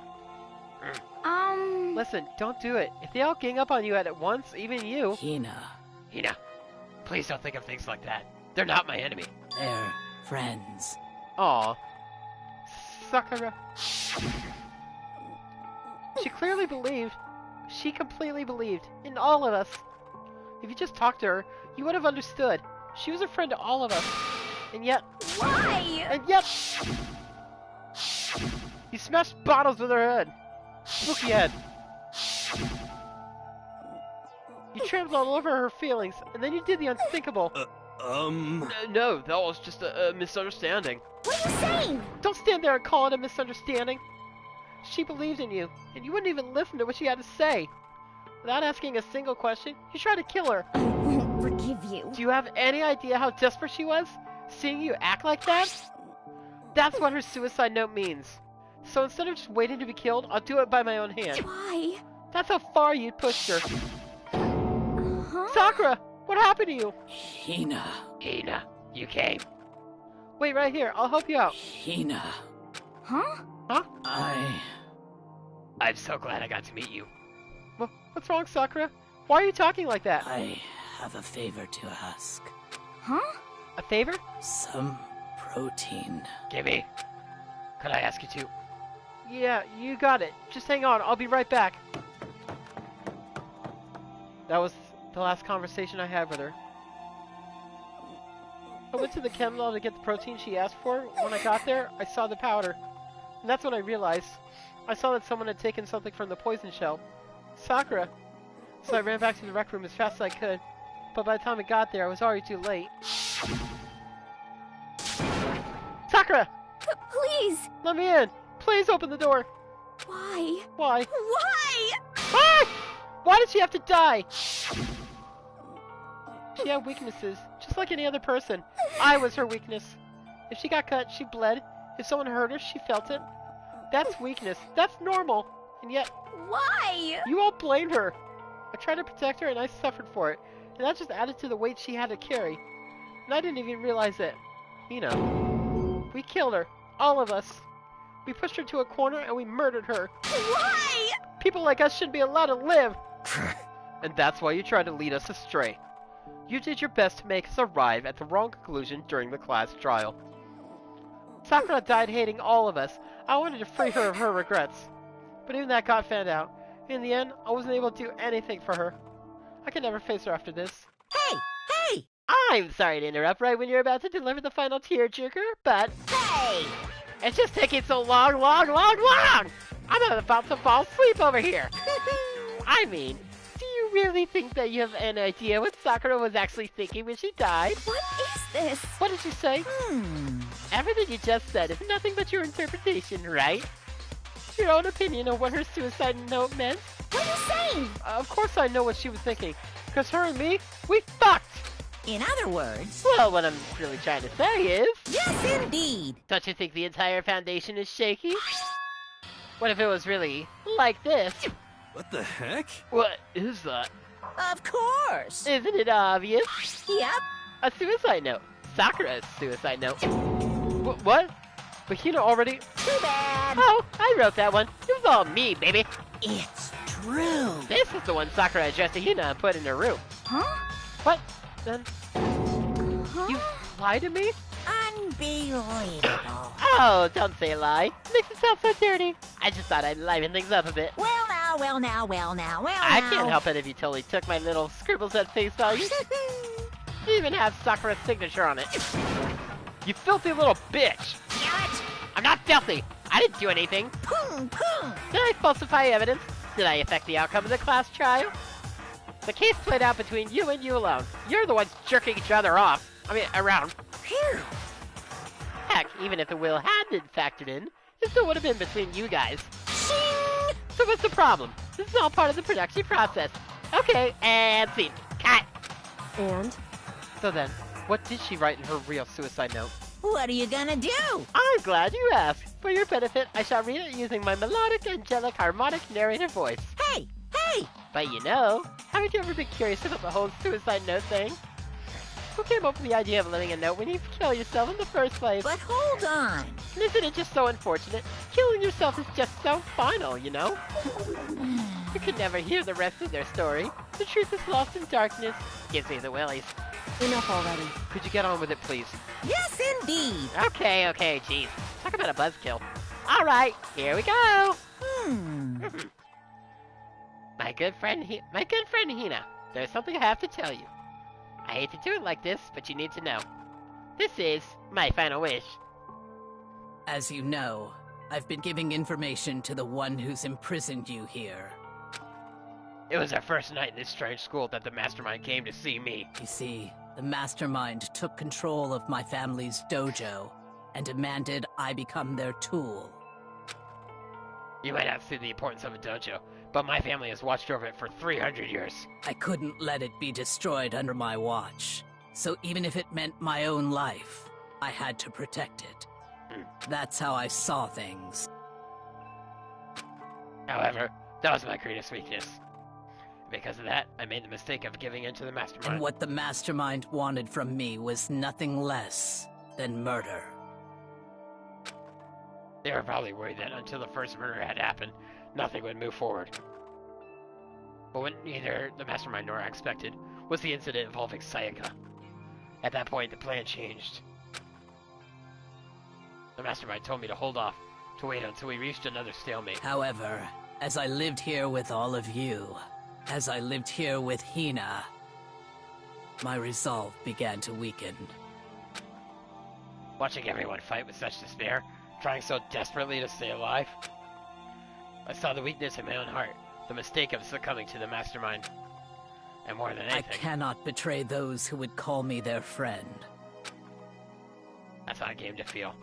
S9: Mm.
S1: Listen, don't do it. If they all gang up on you at once, even you...
S9: Hina, please don't think of things like that. They're not my enemy.
S10: They're friends.
S1: Aw. Sakura. She clearly believed. She completely believed. In all of us. If you just talked to her, you would have understood. She was a friend to all of us. And yet...
S3: Why?
S1: And yet... You smashed bottles with her head. Spooky head. You trampled all over her feelings, and then you did the unthinkable. No, that was just a misunderstanding.
S3: What are you saying?
S1: Don't stand there and call it a misunderstanding. She believed in you, and you wouldn't even listen to what she had to say. Without asking a single question, you tried to kill her.
S3: I won't forgive you.
S1: Do you have any idea how desperate she was? Seeing you act like that? That's what her suicide note means. So instead of just waiting to be killed, I'll do it by my own hand.
S3: Why?
S1: That's how far you pushed her.
S3: Huh?
S1: Sakura, what happened to you?
S10: Hina.
S9: Hina, you came.
S1: Wait right here, I'll help you out.
S10: Hina.
S3: Huh?
S1: Huh?
S9: I'm so glad I got to meet you.
S1: What's wrong, Sakura? Why are you talking like that?
S10: I have a favor to ask.
S3: Huh?
S1: A favor?
S10: Some protein.
S9: Gimme. Could I ask you to?
S1: Yeah, you got it. Just hang on, I'll be right back. That was the last conversation I had with her. I went to the chem lab to get the protein she asked for. When I got there, I saw the powder. And that's when I realized. I saw that someone had taken something from the poison shell. Sakura. So I ran back to the rec room as fast as I could. But by the time I got there, I was already too late. Sakura!
S3: Please!
S1: Let me in! Please open the door!
S3: Why?
S1: Why?
S3: Why?
S1: Why? Why did she have to die? She had weaknesses, just like any other person. I was her weakness. If she got cut, she bled. If someone hurt her, she felt it. That's weakness. That's normal. And yet,
S3: Why?
S1: you all blamed her. I tried to protect her and I suffered for it. And that just added to the weight she had to carry. And I didn't even realize it. You know. We killed her. All of us. We pushed her to a corner and we murdered her.
S3: Why?
S1: People like us shouldn't be allowed to live. And that's why you tried to lead us astray. You did your best to make us arrive at the wrong conclusion during the class trial. Sakura died hating all of us. I wanted to free her of her regrets. But even that got found out. In the end, I wasn't able to do anything for her. I could never face her after this.
S2: Hey! Hey!
S1: I'm sorry to interrupt right when you're about to deliver the final tearjerker, but...
S2: Hey!
S1: It's just taking so long! I'm about to fall asleep over here! I mean, do you really think that you have an idea what Sakura was actually thinking when she died?
S3: What is this?
S1: What did you say? Everything you just said is nothing but your interpretation, right? Your own opinion of what her suicide note meant?
S3: What are you saying?
S1: Of course I know what she was thinking. Because her and me, we fucked!
S2: In other words...
S1: Well, what I'm really trying to say is...
S2: Yes, indeed!
S1: Don't you think the entire foundation is shaky? What if it was really like this?
S5: What the heck?
S1: What is that?
S2: Of course!
S1: Isn't it obvious?
S2: Yep.
S1: A suicide note. Sakura's suicide note. What? But Hina already...
S2: Too bad!
S1: Oh, I wrote that one. It was all me, baby.
S2: It's true!
S1: This is the one Sakura addressed to Hina and put in her room.
S3: Huh?
S1: What? Then...
S3: Huh?
S1: You lied to me?
S2: Unbelievable.
S1: Oh, don't say a lie. Makes it sound so dirty. I just thought I'd liven things up a bit.
S2: Well now.
S1: I can't help it if you totally took my little scribbles at face value. You even have Sakura's signature on it. You filthy little bitch!
S2: Damn it!
S1: I'm not filthy! I didn't do anything!
S2: Pung, pung!
S1: Did I falsify evidence? Did I affect the outcome of the class trial? The case played out between you and you alone. You're the ones jerking each other off. Around.
S2: Phew!
S1: Heck, even if the will had been factored in, it still would have been between you guys.
S2: Shing!
S1: So what's the problem? This is all part of the production process. Okay, and scene. Cut!
S8: And?
S1: So then, what did she write in her real suicide note?
S2: What are you gonna do?
S1: I'm glad you asked. For your benefit, I shall read it using my melodic, angelic, harmonic narrator voice.
S2: Hey! Hey!
S1: But you know, haven't you ever been curious about the whole suicide note thing?
S9: Who came up with the idea of leaving a note when you kill yourself in the first place?
S2: But hold on.
S9: Isn't it just so unfortunate? Killing yourself is just so final, you know? You could never hear the rest of their story. The truth is lost in darkness. Gives me the willies.
S8: Enough already.
S1: Could you get on with it, please?
S2: Yes, indeed.
S9: Okay, jeez. Talk about a buzzkill. Alright, here we go! My good friend Hina, there's something I have to tell you. I hate to do it like this, but you need to know. This is my final wish.
S10: As you know, I've been giving information to the one who's imprisoned you here.
S9: It was our first night in this strange school that the mastermind came to see me.
S10: You see, the mastermind took control of my family's dojo and demanded I become their tool.
S9: You might not see the importance of a dojo, but my family has watched over it for 300 years.
S10: I couldn't let it be destroyed under my watch, so even if it meant my own life, I had to protect it. That's how I saw things.
S9: However, that was my greatest weakness. Because of that, I made the mistake of giving in to the mastermind.
S10: And what the mastermind wanted from me was nothing less than murder.
S9: They were probably worried that until the first murder had happened, nothing would move forward. But what neither the mastermind nor I expected was the incident involving Sayaka. At that point, the plan changed. The mastermind told me to hold off, to wait until we reached another stalemate.
S10: However, as I lived here with all of you, as I lived here with Hina, my resolve began to weaken.
S9: Watching everyone fight with such despair, trying so desperately to stay alive, I saw the weakness in my own heart, the mistake of succumbing to the mastermind. And more than anything,
S10: I cannot betray those who would call me their friend.
S9: that's how I came to feel.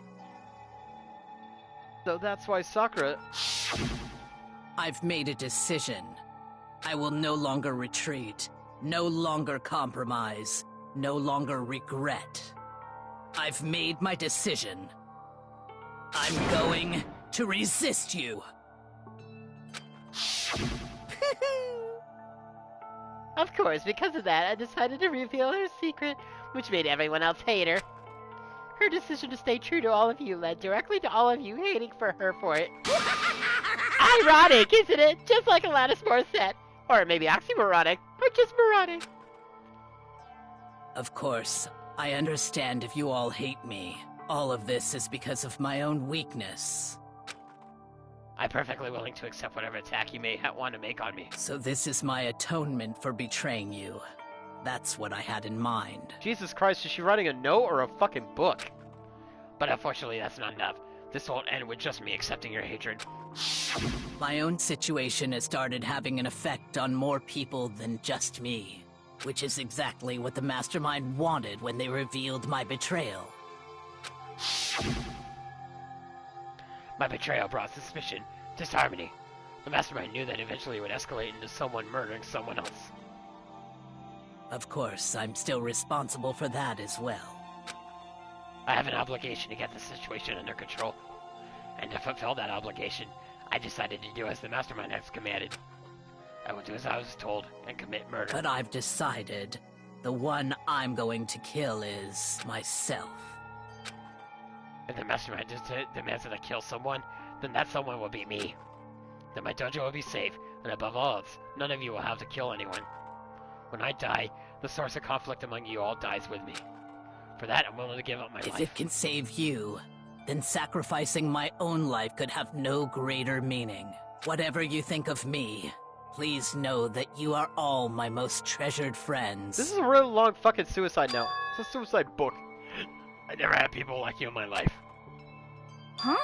S1: So that's why Sakura...
S10: I've made a decision. I will no longer retreat, no longer compromise, no longer regret. I've made my decision. I'm going to resist you.
S9: Of course, because of that, I decided to reveal her secret, which made everyone else hate her. Her decision to stay true to all of you led directly to all of you hating for her for it. Ironic, isn't it? Just like Alanis Morissette. Or maybe oxymoronic, or just moronic.
S10: Of course, I understand if you all hate me. All of this is because of my own weakness.
S9: I'm perfectly willing to accept whatever attack you may want to make on me.
S10: So this is my atonement for betraying you. That's what I had in mind.
S1: Jesus Christ, is she writing a note or a fucking book?
S9: But unfortunately, that's not enough. This won't end with just me accepting your hatred.
S10: My own situation has started having an effect on more people than just me, which is exactly what the Mastermind wanted when they revealed my betrayal.
S9: My betrayal brought suspicion, disharmony. The Mastermind knew that eventually it would escalate into someone murdering someone else.
S10: Of course, I'm still responsible for that as well.
S9: I have an obligation to get the situation under control. And to fulfill that obligation, I decided to do as the Mastermind has commanded. I will do as I was told and commit murder.
S10: But I've decided the one I'm going to kill is myself.
S9: If the Mastermind demands that I kill someone, then that someone will be me. Then my dojo will be safe, and above all else, none of you will have to kill anyone. When I die, the source of conflict among you all dies with me. For that, I'm willing to give up my life.
S10: If it can save you, then sacrificing my own life could have no greater meaning. Whatever you think of me, please know that you are all my most treasured friends.
S1: This is a real long fucking suicide note. It's a suicide book.
S9: I never had people like you in my life.
S7: Huh?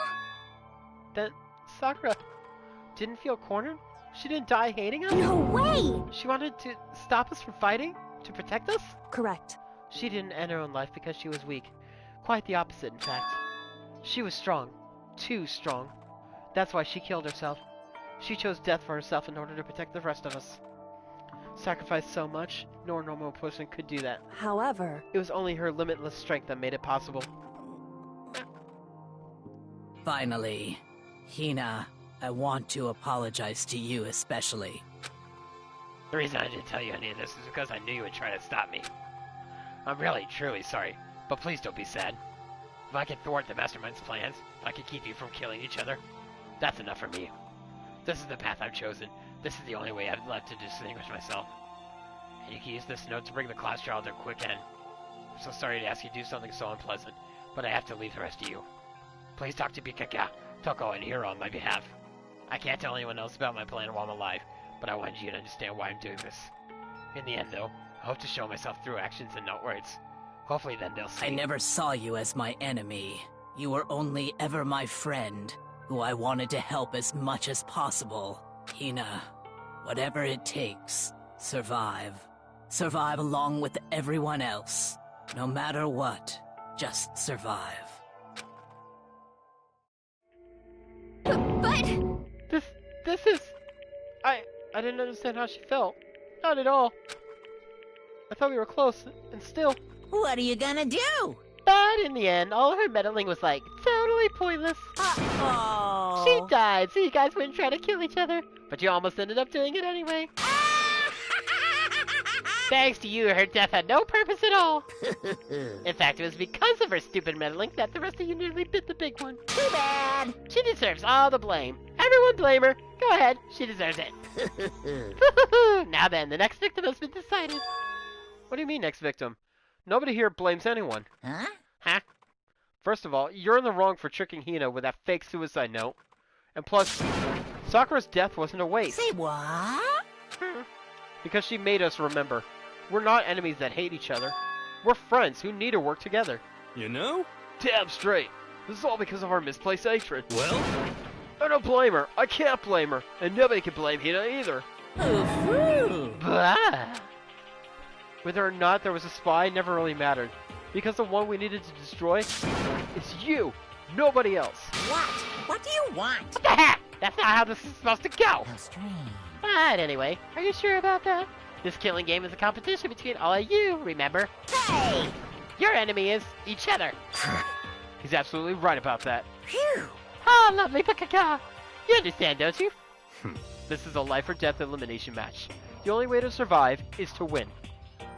S1: Then Sakura didn't feel cornered? She didn't die hating us?
S3: No way!
S1: She wanted to stop us from fighting? To protect us?
S8: Correct.
S1: She didn't end her own life because she was weak. Quite the opposite, in fact. She was strong. Too strong. That's why she killed herself. She chose death for herself in order to protect the rest of us. Sacrificed so much, no normal person could do that.
S8: However,
S1: It was only her limitless strength that made it possible.
S10: Finally, Hina, I want to apologize to you especially.
S9: The reason I didn't tell you any of this is because I knew you would try to stop me. I'm really, truly sorry, but please don't be sad. If I can thwart the Mastermind's plans, I can keep you from killing each other. That's enough for me. This is the path I've chosen. This is the only way I've left to distinguish myself. And you can use this note to bring the class trial to a quick end. I'm so sorry to ask you to do something so unpleasant, but I have to leave the rest of you. Please talk to Bikaka, Toko, and Hiro on my behalf. I can't tell anyone else about my plan while I'm alive, but I want you to understand why I'm doing this. In the end, though, I hope to show myself through actions and not words. Hopefully then they'll see.
S10: I never saw you as my enemy. You were only ever my friend, who I wanted to help as much as possible. Hina, whatever it takes, survive. Survive along with everyone else. No matter what, just survive.
S3: But...
S1: This is... I didn't understand how she felt. Not at all. I thought we were close, and still...
S2: What are you gonna do?
S9: But in the end, all her meddling was like, totally pointless.
S2: Uh-oh.
S9: She died, so you guys wouldn't try to kill each other. But you almost ended up doing it anyway. Thanks to you, her death had no purpose at all. In fact, it was because of her stupid meddling that the rest of you nearly bit the big one.
S2: Too bad.
S9: She deserves all the blame. Everyone blame her. Go ahead, she deserves it. Now then, the next victim has been decided.
S1: What do you mean, next victim? Nobody here blames anyone.
S2: Huh?
S9: Huh?
S1: First of all, you're in the wrong for tricking Hina with that fake suicide note. And plus, Sakura's death wasn't a waste.
S2: Say what?
S1: Because she made us remember. We're not enemies that hate each other. We're friends who need to work together.
S5: You know?
S1: Damn straight. This is all because of our misplaced hatred.
S5: Well,
S1: I don't blame her. I can't blame her. And nobody can blame Hina either.
S9: Blah.
S1: Whether or not there was a spy never really mattered. Because the one we needed to destroy is you. Nobody else.
S2: What? What do you want?
S9: What the heck? That's not how this is supposed to go.
S2: How strange.
S9: But anyway, are you sure about that? This killing game is a competition between all of you, remember?
S2: Hey!
S9: Your enemy is each other.
S1: He's absolutely right about that.
S2: Phew!
S9: Oh, lovely Pakaka. You understand, don't you?
S1: This is a life or death elimination match. The only way to survive is to win.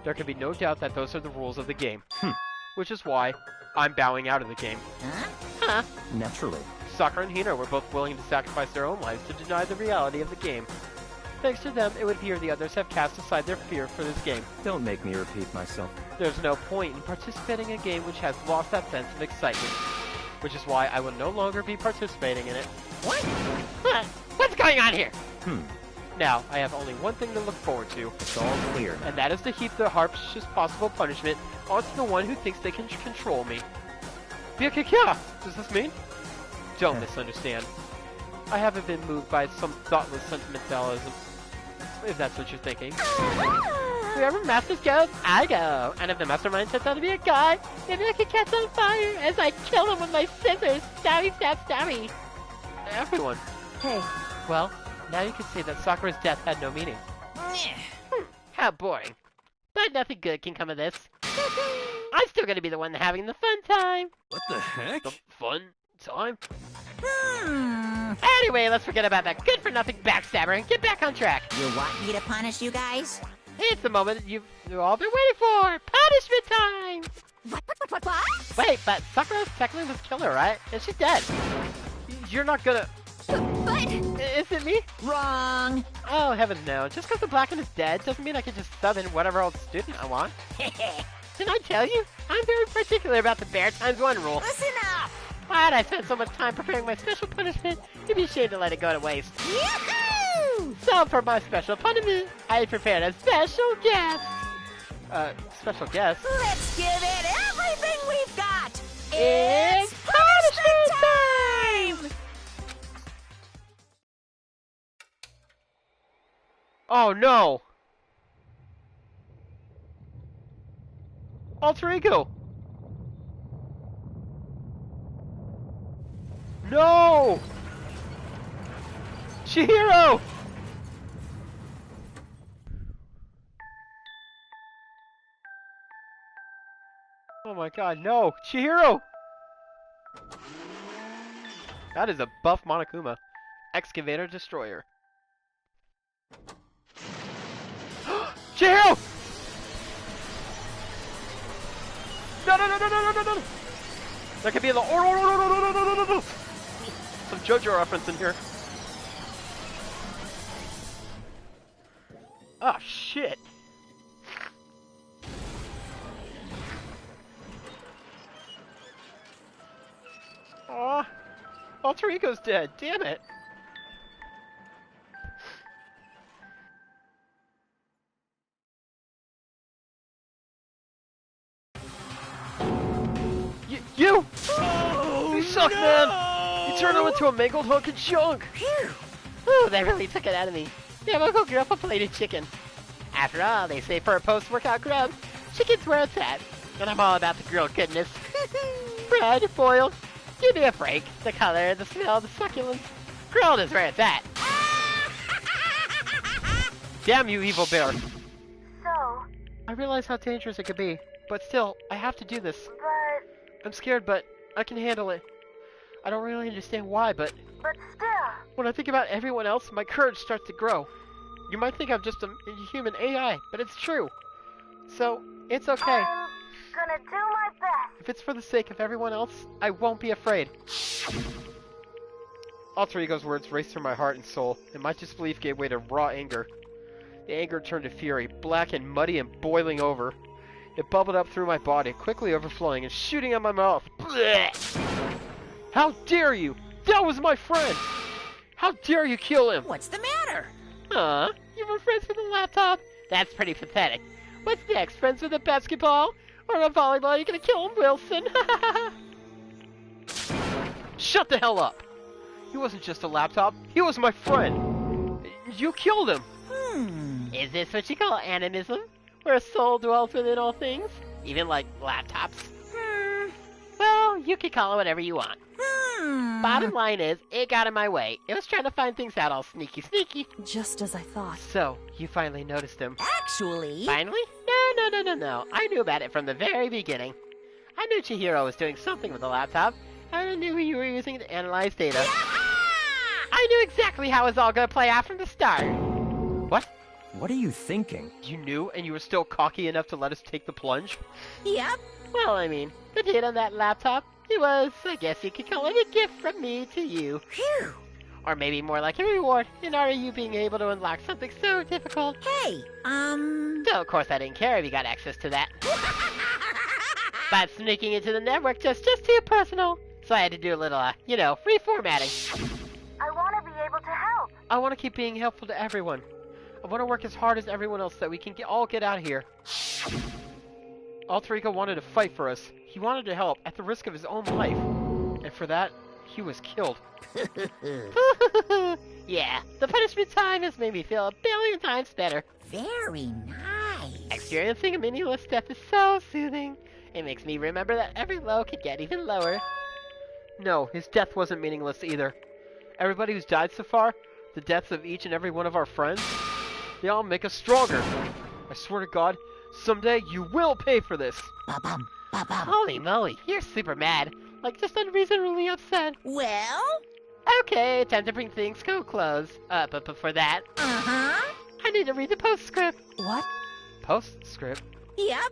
S1: There can be no doubt that those are the rules of the game. Which is why I'm bowing out of the game.
S2: Huh?
S9: Huh?
S4: Naturally.
S1: Sakura and Hina were both willing to sacrifice their own lives to deny the reality of the game. Thanks to them, it would appear the others have cast aside their fear for this game.
S4: Don't make me repeat myself.
S1: There's no point in participating in a game which has lost that sense of excitement. Which is why I will no longer be participating in it.
S2: What?
S9: What's going on here?
S1: Now, I have only one thing to look forward to,
S4: It's all clear.
S1: and that is to heap the harshest possible punishment onto the one who thinks they can control me. Byakakya! Does this mean? Don't misunderstand. I haven't been moved by some thoughtless sentimentalism, if that's what you're thinking.
S9: Wherever Masters goes, I go. And if the mastermind sets out to be a guy, maybe I can catch on fire as I kill him with my scissors. Stabby, stab, stabby.
S1: Everyone.
S8: Hey,
S1: Well, now you can say that Sakura's death had no meaning.
S9: How boring. But nothing good can come of this. I'm still gonna be the one having the fun time.
S5: what the heck?
S1: The fun time?
S9: Anyway, let's forget about that good-for-nothing backstabber and get back on track.
S2: You want me to punish you guys?
S9: It's the moment you've all been waiting for. Punishment time!
S3: What?
S9: Wait, but Sakura technically was killer, right? And she's dead.
S1: You're not gonna...
S3: But...
S9: Is it me?
S2: Wrong.
S9: Oh, heavens no. Just because the Blacken is dead doesn't mean I can just sub in whatever old student I want. Didn't I tell you? I'm very particular about the bear times one rule.
S2: Listen up.
S9: But I spent so much time preparing my special punishment, you'd be ashamed to let it go to waste.
S2: Yahoo!
S9: So for my special punishment, I prepared a special guest. Special guest?
S2: Let's give it everything we've got.
S9: It's punishment time!
S1: Oh no! Alter Ego! No! Chihiro! Oh my god, no! Chihiro! That is a buff Monokuma. Excavator Destroyer. Chihiro! No, no, no, no, no, no, no, no! There could be some JoJo reference in here. Oh, shit. Aw. Alter Ego's dead. Damn it. You!
S5: Oh,
S1: You suck,
S5: no!
S1: man! You turned him into a mangled hunk of junk!
S9: Phew! Ooh, that really took it out of me. Yeah, we'll go grab a plate of chicken. After all, they say for a post-workout grub, chicken's where it's at. And I'm all about the grilled goodness. Fried, boiled, give me a break. The color, the smell, the succulence. Grilled is where it's at.
S1: Damn you, evil bear!
S3: So,
S1: I realize how dangerous it could be, but still, I have to do this.
S3: but
S1: I'm scared, but I can handle it. I don't really understand why, but
S3: still.
S1: when I think about everyone else, my courage starts to grow. You might think I'm just a human AI, but it's true. So, it's okay.
S3: I'm gonna do my best.
S1: If it's for the sake of everyone else, I won't be afraid. Alter Ego's words raced through my heart and soul, and my disbelief gave way to raw anger. The anger turned to fury, black and muddy and boiling over. It bubbled up through my body, quickly overflowing and shooting out my mouth. Blech! How dare you! That was my friend! How dare you kill him!
S2: What's the matter?
S9: Aw, you were friends with a laptop? That's pretty pathetic. What's next? Friends with a basketball? Or a volleyball? You gonna kill him, Wilson?
S1: Shut the hell up! He wasn't just a laptop, he was my friend! You killed him!
S9: Is this what you call animism? Where a soul dwells within all things? Even like laptops? Well, you can call it whatever you want. Bottom line is, it got in my way. It was trying to find things out all sneaky.
S8: Just as I thought.
S1: So, you finally noticed him.
S2: Actually...
S9: Finally? No. I knew about it from the very beginning. I knew Chihiro was doing something with the laptop, and I knew you were using it to analyze data. I knew exactly how it was all gonna play out from the start.
S1: What?
S4: What are you thinking?
S1: You knew, and you were still cocky enough to let us take the plunge?
S2: Yep.
S9: Well, I mean, the data on that laptop, it was, I guess you could call it a gift from me to you.
S2: Phew.
S9: Or maybe more like a reward in honor of you being able to unlock something so difficult.
S2: Hey,
S9: So, of course, I didn't care if you got access to that. But sneaking into the network just too personal. So I had to do a little, reformatting.
S3: I want to be able to help.
S1: I want to keep being helpful to everyone. I want to work as hard as everyone else so that we can all get out of here. Alter Ego wanted to fight for us. He wanted to help at the risk of his own life. And for that, he was killed.
S9: Yeah, the punishment time has made me feel a billion times better.
S2: very nice.
S9: Experiencing a meaningless death is so soothing. It makes me remember that every low could get even lower.
S1: No, his death wasn't meaningless either. Everybody who's died so far, the deaths of each and every one of our friends, they all make us stronger. I swear to God, someday you will pay for this.
S2: Ba-bum, ba-bum.
S9: Holy moly, you're super mad. Like, just unreasonably upset.
S2: Well?
S9: Okay, time to bring things to a close. But before that,
S2: Uh-huh.
S9: I need to read the postscript.
S8: What?
S1: Postscript?
S2: Yep.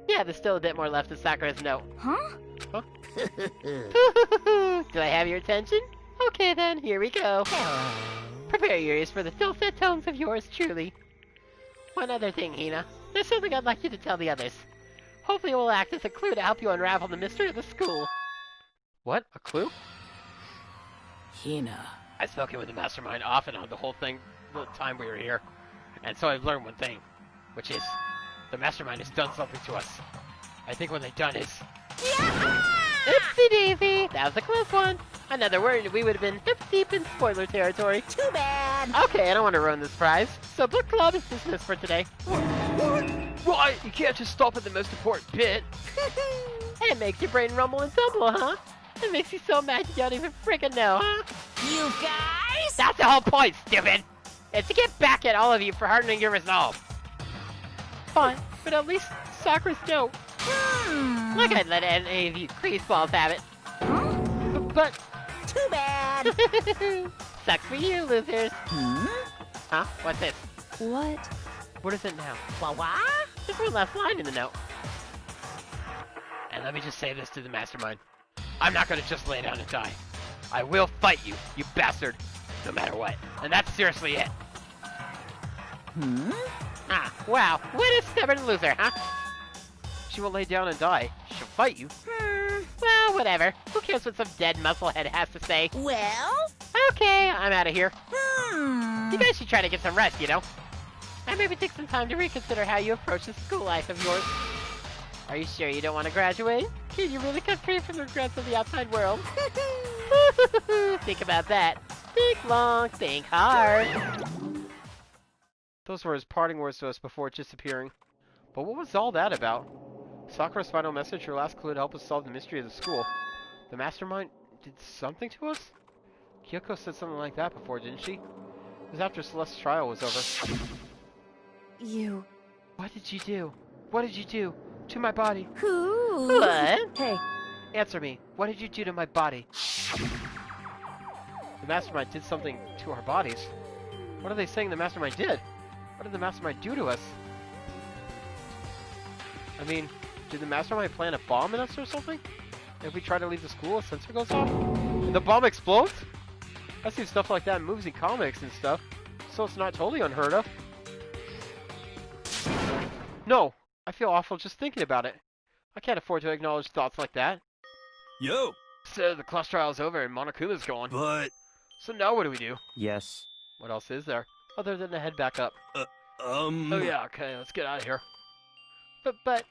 S9: Yeah, there's still a bit more left in Sakura's note.
S7: Huh?
S9: Do I have your attention? Okay then, here we go.
S2: Hello.
S9: Prepare your ears for the dulcet tones of yours truly. One other thing, Hina. There's something I'd like you to tell the others. Hopefully it will act as a clue to help you unravel the mystery of the school.
S1: What? A clue?
S10: Hina.
S1: I've spoken with the mastermind off and on the whole thing, the time we were here. And so I've learned one thing, which is, the mastermind has done something to us. I think what they've done is...
S9: Oopsie daisy! That was a close one. Another word, we would have been hip deep in spoiler territory.
S2: Too bad.
S9: Okay, I don't want to ruin the surprise. So book club is dismissed for today.
S1: Why? You can't just stop at the most important bit.
S9: It makes your brain rumble and tumble, huh? It makes you so mad you don't even freaking know, huh?
S2: You guys?
S9: That's the whole point, stupid! It's to get back at all of you for hardening your resolve. Fine, but at least Sakura's note. Like I'd let any of you greaseballs have it. But...
S2: Too bad.
S9: Sucks for you, losers. Huh? What's this?
S8: What?
S1: What is it now?
S2: Wah-wah?
S9: There's one last line in the note.
S1: And let me just say this to the Mastermind. I'm not gonna just lay down and die. I will fight you, you bastard, no matter what. And that's seriously it.
S9: Ah, wow. What a stubborn loser, huh?
S1: She won't lay down and die. She'll fight you.
S9: Well, whatever. Who cares what some dead musclehead has to say?
S2: Well?
S9: Okay, I'm out of here.
S2: Hmm.
S9: You guys should try to get some rest, you know? And maybe take some time to reconsider how you approach this school life of yours. Are you sure you don't want to graduate? Can you really cut free from the regrets of the outside world? Think about that. Think long, think hard.
S1: Those were his parting words to us before disappearing. But what was all that about? Sakura's final message, her last clue to help us solve the mystery of the school. The Mastermind did something to us? Kyoko said something like that before, didn't she? It was after Celeste's trial was over.
S8: You...
S1: What did you do? What did you do? To my body?
S2: Who?
S9: What?
S8: Hey,
S1: Answer me. What did you do to my body? The Mastermind did something to our bodies. What are they saying the Mastermind did? What did the Mastermind do to us? I mean, did the Mastermind plant a bomb in us or something? If we try to leave the school, a sensor goes off? And the bomb explodes? I've seen stuff like that in movies and comics and stuff, so it's not totally unheard of. No, I feel awful just thinking about it. I can't afford to acknowledge thoughts like that.
S5: Yo!
S1: So the class trial's over and Monokuma's gone.
S5: But...
S1: So now what do we do?
S4: Yes.
S1: What else is there? Other than to head back up. Oh yeah, okay, let's get out of here. But,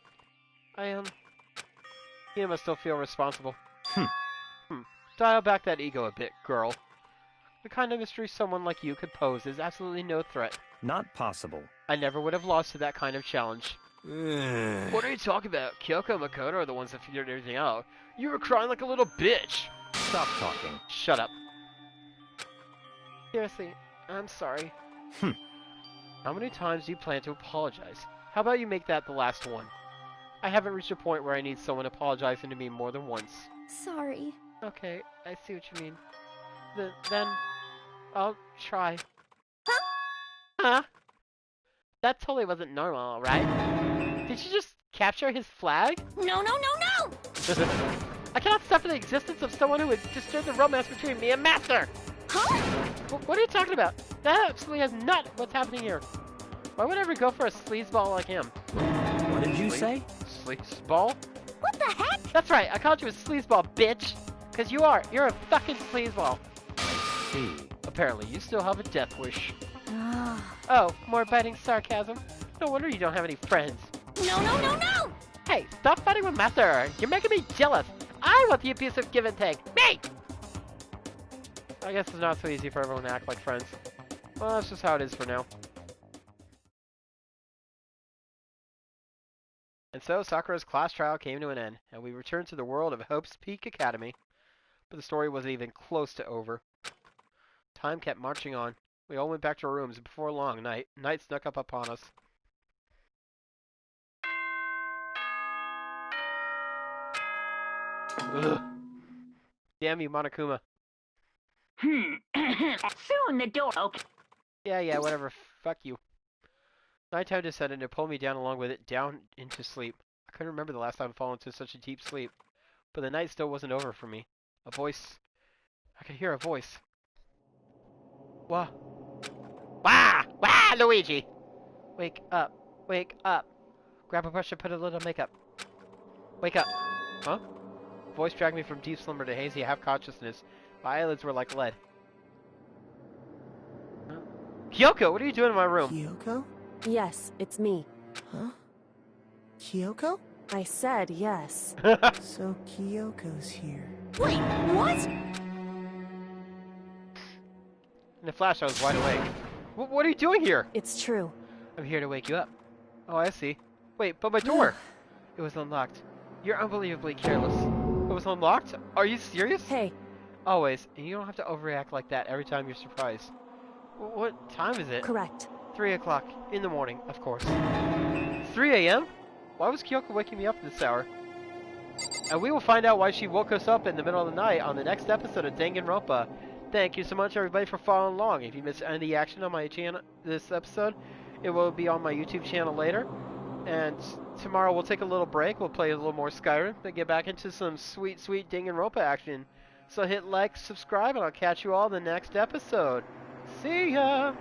S1: you must still feel responsible. Dial back that ego a bit, girl. The kind of mystery someone like you could pose is absolutely no threat.
S4: Not possible.
S1: I never would have lost to that kind of challenge. What are you talking about? Kyoko and Makoto are the ones that figured everything out. You were crying like a little bitch!
S4: Stop talking.
S1: Shut up. Seriously, I'm sorry. How many times do you plan to apologize? How about you make that the last one? I haven't reached a point where I need someone apologizing to me more than once.
S7: Sorry.
S1: Okay, I see what you mean. Then, I'll try.
S9: Huh? That totally wasn't normal, right? Did you just capture his flag?
S2: No, no, no, no!
S9: I cannot suffer the existence of someone who would disturb the romance between me and Master!
S2: Huh?
S9: What are you talking about? That absolutely is not what's happening here. Why would I ever go for a sleazeball like him?
S4: What did you say?
S1: Sleazeball?
S2: What the heck?
S9: That's right, I called you a sleazeball, bitch! Cause you are. You're a fucking sleazeball.
S4: I see.
S1: Apparently, you still have a death wish.
S9: Oh, more biting sarcasm. No wonder you don't have any friends.
S2: No, no, no, no!
S9: Hey, stop fighting with Master! You're making me jealous! I want the abusive give and take! Me!
S1: I guess it's not so easy for everyone to act like friends. Well, that's just how it is for now. And so, Sakura's class trial came to an end, and we returned to the world of Hope's Peak Academy. But the story wasn't even close to over. Time kept marching on. We all went back to our rooms, and before long, night snuck up upon us. Ugh. Damn you, Monokuma.
S2: Soon the door open.
S1: Yeah, whatever. Fuck you. Nighttime descended and pulled me down along with it, down into sleep. I couldn't remember the last time I'd fallen into such a deep sleep. But the night still wasn't over for me. A voice. I could hear a voice. Wah.
S9: Wah! Wah, Luigi!
S1: Wake up. Wake up. Grab a brush and put a little makeup. Wake up. Huh? Voice dragged me from deep slumber to hazy half-consciousness. My eyelids were like lead. Huh? Kyoko, what are you doing in my room?
S6: Kyoko?
S8: yes, it's me.
S6: Huh? Kyoko?
S8: I said yes.
S6: So Kyoko's here.
S2: Wait, what?
S1: In a flash, I was wide awake. What are you doing here?
S8: It's true.
S1: I'm here to wake you up. Oh, I see. Wait, but my door! It was unlocked. You're unbelievably careless. It was unlocked? Are you serious?
S8: Hey,
S1: Always. And you don't have to overreact like that every time you're surprised. What time is it?
S8: correct.
S1: 3 o'clock. In the morning, of course. 3 a.m.? Why was Kyoko waking me up at this hour? And we will find out why she woke us up in the middle of the night on the next episode of Danganronpa. Thank you so much, everybody, for following along. If you missed any of the action on my channel this episode, it will be on my YouTube channel later. And tomorrow we'll take a little break. We'll play a little more Skyrim, then get back into some sweet, sweet Danganronpa action. So hit like, subscribe, and I'll catch you all in the next episode. See ya!